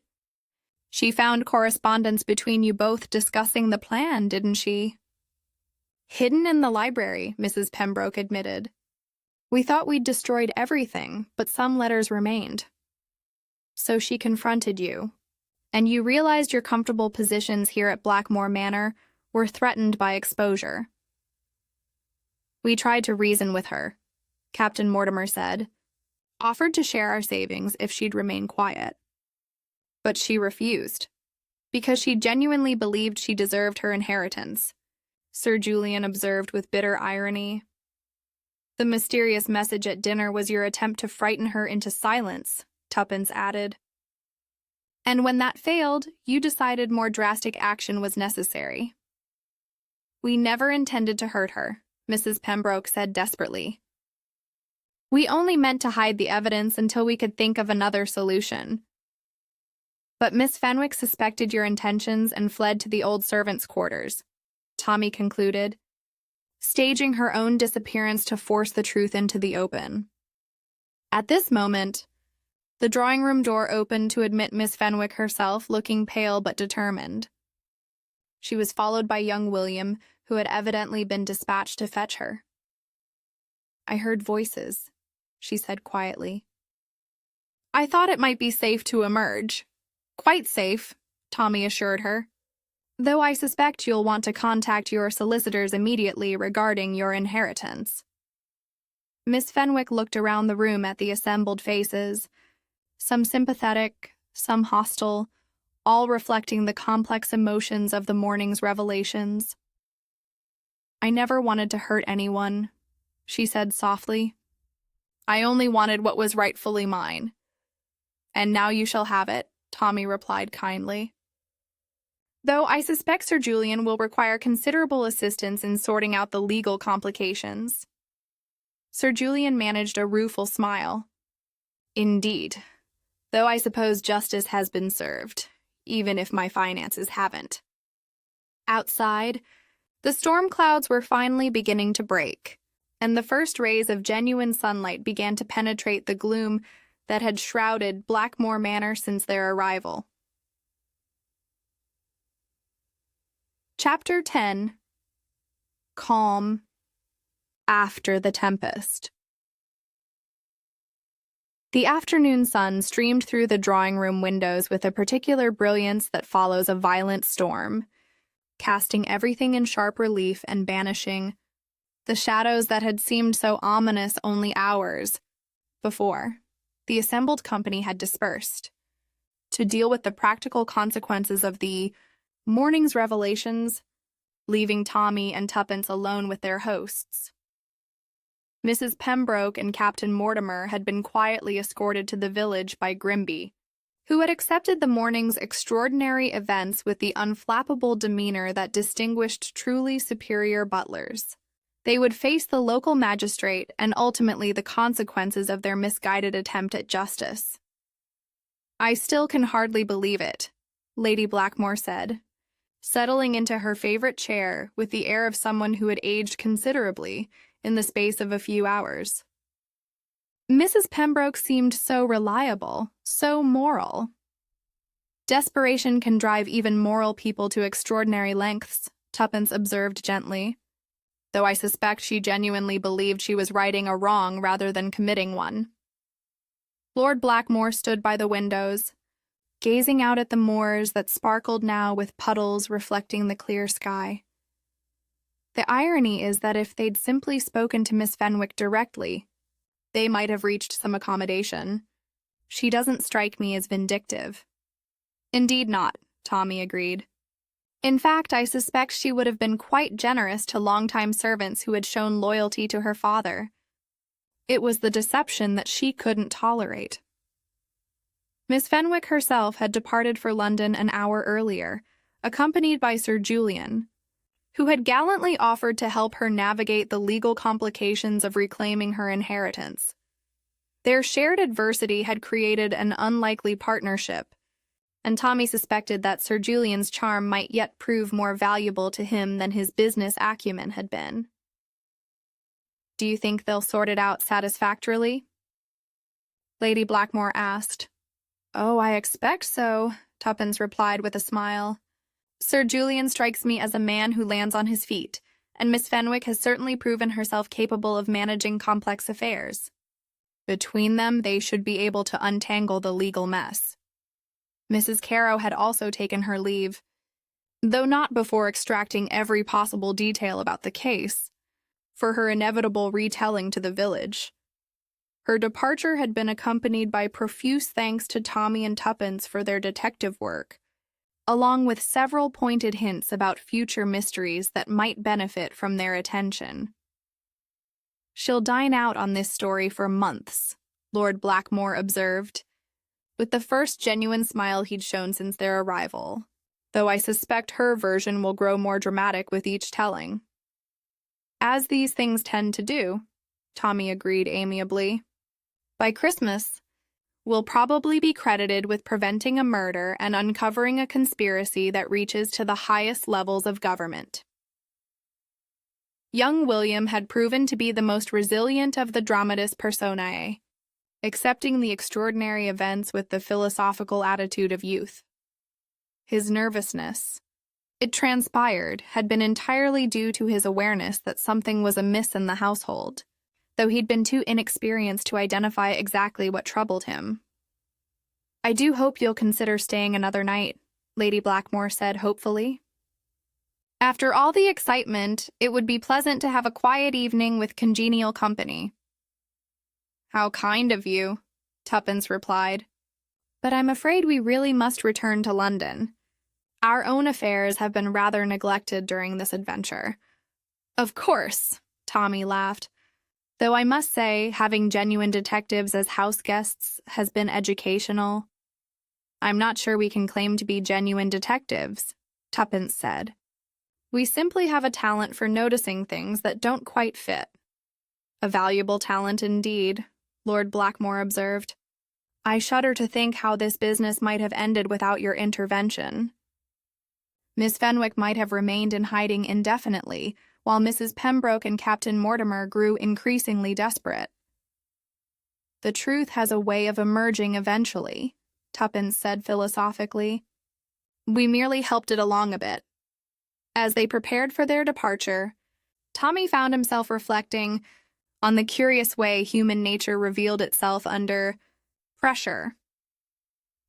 She found correspondence between you both discussing the plan, didn't she? Hidden in the library, Mrs. Pembroke admitted. We thought we'd destroyed everything, but some letters remained. So she confronted you, and you realized your comfortable positions here at Blackmore Manor were threatened by exposure. We tried to reason with her, Captain Mortimer said, offered to share our savings if she'd remain quiet. But she refused, because she genuinely believed she deserved her inheritance, Sir Julian observed with bitter irony. The mysterious message at dinner was your attempt to frighten her into silence, Tuppence added. And when that failed, you decided more drastic action was necessary. We never intended to hurt her, Mrs. Pembroke said desperately. We only meant to hide the evidence until we could think of another solution. But Miss Fenwick suspected your intentions and fled to the old servants' quarters, Tommy concluded, staging her own disappearance to force the truth into the open. At this moment, the drawing-room door opened to admit Miss Fenwick herself, looking pale but determined. She was followed by young William, who had evidently been dispatched to fetch her. "I heard voices," she said quietly. "I thought it might be safe to emerge." "Quite safe," Tommy assured her. "Though I suspect you'll want to contact your solicitors immediately regarding your inheritance." Miss Fenwick looked around the room at the assembled faces, some sympathetic, some hostile, all reflecting the complex emotions of the morning's revelations. "I never wanted to hurt anyone," she said softly. "I only wanted what was rightfully mine." "And now you shall have it," Tommy replied kindly. "Though I suspect Sir Julian will require considerable assistance in sorting out the legal complications." Sir Julian managed a rueful smile. "Indeed. Though I suppose justice has been served, even if my finances haven't." Outside, the storm clouds were finally beginning to break, and the first rays of genuine sunlight began to penetrate the gloom that had shrouded Blackmore Manor since their arrival. Chapter 10. Calm after the tempest. The afternoon sun streamed through the drawing-room windows with a particular brilliance that follows a violent storm, casting everything in sharp relief and banishing the shadows that had seemed so ominous only hours before. The assembled company had dispersed to deal with the practical consequences of the morning's revelations, leaving Tommy and Tuppence alone with their hosts. Mrs. Pembroke and Captain Mortimer had been quietly escorted to the village by Grimby, who had accepted the morning's extraordinary events with the unflappable demeanor that distinguished truly superior butlers. They would face the local magistrate and ultimately the consequences of their misguided attempt at justice. "I still can hardly believe it," Lady Blackmore said, settling into her favorite chair with the air of someone who had aged considerably in the space of a few hours. Mrs. Pembroke seemed so reliable, so moral. "Desperation can drive even moral people to extraordinary lengths," Tuppence observed gently, though I suspect she genuinely believed she was righting a wrong rather than committing one. Lord Blackmore stood by the windows, gazing out at the moors that sparkled now with puddles reflecting the clear sky. The irony is that if they'd simply spoken to Miss Fenwick directly, they might have reached some accommodation. "She doesn't strike me as vindictive." "Indeed not," Tommy agreed. "In fact, I suspect she would have been quite generous to longtime servants who had shown loyalty to her father. It was the deception that she couldn't tolerate." Miss Fenwick herself had departed for London an hour earlier, accompanied by Sir Julian, who had gallantly offered to help her navigate the legal complications of reclaiming her inheritance. Their shared adversity had created an unlikely partnership, and Tommy suspected that Sir Julian's charm might yet prove more valuable to him than his business acumen had been. "Do you think they'll sort it out satisfactorily?" Lady Blackmore asked. "Oh, I expect so," Tuppence replied with a smile. "Sir Julian strikes me as a man who lands on his feet, and Miss Fenwick has certainly proven herself capable of managing complex affairs. Between them, they should be able to untangle the legal mess." Mrs. Carow had also taken her leave, though not before extracting every possible detail about the case, for her inevitable retelling to the village. Her departure had been accompanied by profuse thanks to Tommy and Tuppence for their detective work, along with several pointed hints about future mysteries that might benefit from their attention. "She'll dine out on this story for months," Lord Blackmore observed, with the first genuine smile he'd shown since their arrival, though I suspect her version will grow more dramatic with each telling. "As these things tend to do," Tommy agreed amiably. "By Christmas, we'll probably be credited with preventing a murder and uncovering a conspiracy that reaches to the highest levels of government." Young William had proven to be the most resilient of the dramatis personae, accepting the extraordinary events with the philosophical attitude of youth. His nervousness, it transpired, had been entirely due to his awareness that something was amiss in the household, though he'd been too inexperienced to identify exactly what troubled him. "I do hope you'll consider staying another night," Lady Blackmore said hopefully. After all the excitement, it would be pleasant to have a quiet evening with congenial company. "How kind of you," Tuppence replied. "But I'm afraid we really must return to London. Our own affairs have been rather neglected during this adventure." "Of course," Tommy laughed. "Though I must say, having genuine detectives as house guests has been educational." "I'm not sure we can claim to be genuine detectives," Tuppence said. "We simply have a talent for noticing things that don't quite fit." "A valuable talent indeed," Lord Blackmore observed. "I shudder to think how this business might have ended without your intervention." Miss Fenwick might have remained in hiding indefinitely, while Mrs. Pembroke and Captain Mortimer grew increasingly desperate. "The truth has a way of emerging eventually," Tuppence said philosophically. "We merely helped it along a bit." As they prepared for their departure, Tommy found himself reflecting on the curious way human nature revealed itself under pressure.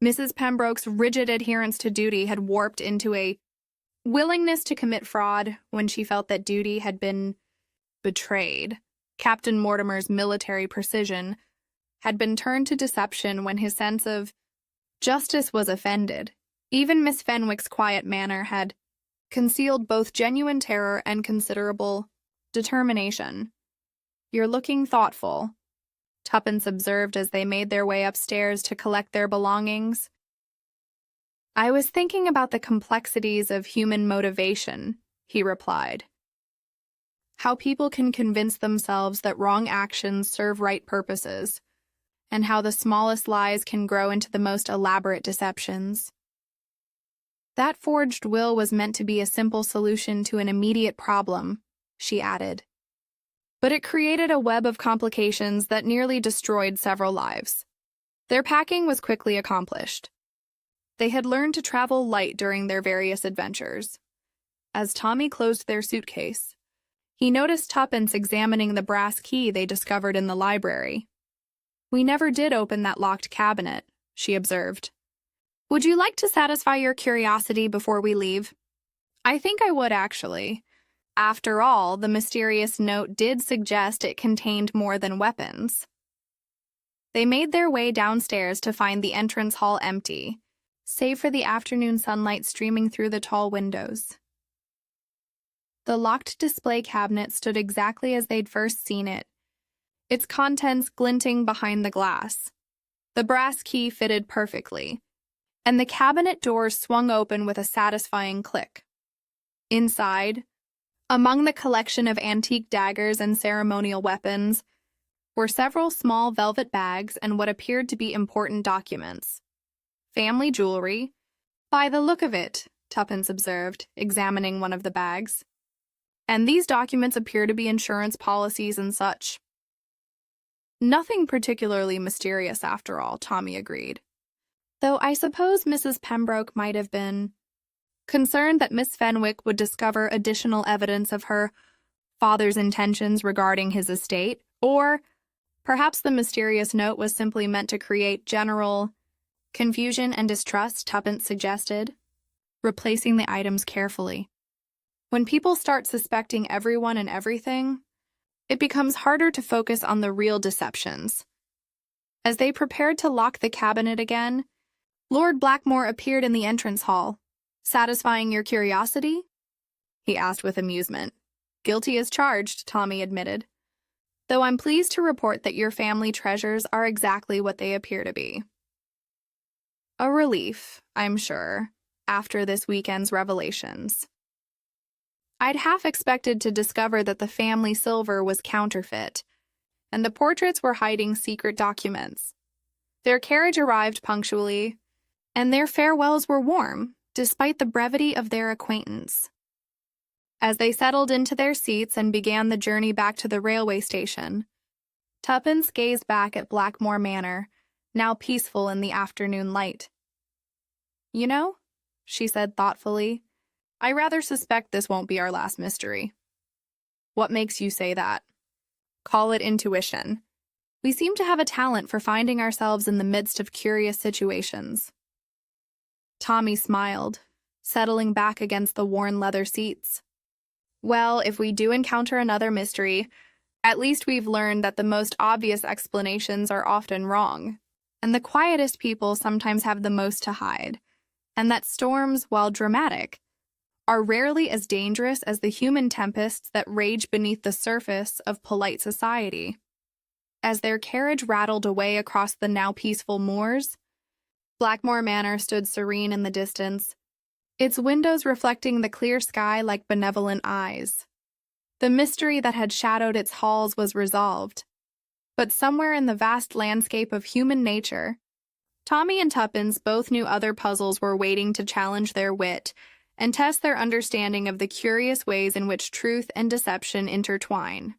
Mrs. Pembroke's rigid adherence to duty had warped into a willingness to commit fraud when she felt that duty had been betrayed. Captain Mortimer's military precision had been turned to deception when his sense of justice was offended. Even Miss Fenwick's quiet manner had concealed both genuine terror and considerable determination. "You're looking thoughtful," Tuppence observed as they made their way upstairs to collect their belongings. "I was thinking about the complexities of human motivation," he replied. "How people can convince themselves that wrong actions serve right purposes, and how the smallest lies can grow into the most elaborate deceptions. That forged will was meant to be a simple solution to an immediate problem," she added. "But it created a web of complications that nearly destroyed several lives." Their packing was quickly accomplished. They had learned to travel light during their various adventures. As Tommy closed their suitcase, he noticed Tuppence examining the brass key they discovered in the library. "We never did open that locked cabinet," she observed. "Would you like to satisfy your curiosity before we leave?" "I think I would, actually. After all, the mysterious note did suggest it contained more than weapons." They made their way downstairs to find the entrance hall empty, save for the afternoon sunlight streaming through the tall windows. The locked display cabinet stood exactly as they'd first seen it, its contents glinting behind the glass. The brass key fitted perfectly, and the cabinet doors swung open with a satisfying click. Inside, among the collection of antique daggers and ceremonial weapons, were several small velvet bags and what appeared to be important documents. "Family jewelry, by the look of it," Tuppence observed, examining one of the bags. "And these documents appear to be insurance policies and such." "Nothing particularly mysterious, after all," Tommy agreed. "Though I suppose Mrs. Pembroke might have been concerned that Miss Fenwick would discover additional evidence of her father's intentions regarding his estate, or perhaps the mysterious note was simply meant to create general confusion and distrust," Tuppence suggested, replacing the items carefully. "When people start suspecting everyone and everything, it becomes harder to focus on the real deceptions." As they prepared to lock the cabinet again, Lord Blackmore appeared in the entrance hall. "Satisfying your curiosity?" he asked with amusement. "Guilty as charged," Tommy admitted. "Though I'm pleased to report that your family treasures are exactly what they appear to be." A relief, I'm sure, after this weekend's revelations. I'd half expected to discover that the family silver was counterfeit, and the portraits were hiding secret documents. Their carriage arrived punctually, and their farewells were warm, despite the brevity of their acquaintance. As they settled into their seats and began the journey back to the railway station, Tuppence gazed back at Blackmore Manor, now peaceful in the afternoon light. "You know," she said thoughtfully, I rather suspect this won't be our last mystery. What makes you say that? Call it intuition. We seem to have a talent for finding ourselves in the midst of curious situations. Tommy smiled, settling back against the worn leather seats. Well, if we do encounter another mystery, at least we've learned that the most obvious explanations are often wrong, and the quietest people sometimes have the most to hide, and that storms, while dramatic, are rarely as dangerous as the human tempests that rage beneath the surface of polite society. As their carriage rattled away across the now peaceful moors, Blackmore Manor stood serene in the distance, its windows reflecting the clear sky like benevolent eyes. The mystery that had shadowed its halls was resolved, but somewhere in the vast landscape of human nature, Tommy and Tuppence both knew other puzzles were waiting to challenge their wit and test their understanding of the curious ways in which truth and deception intertwine.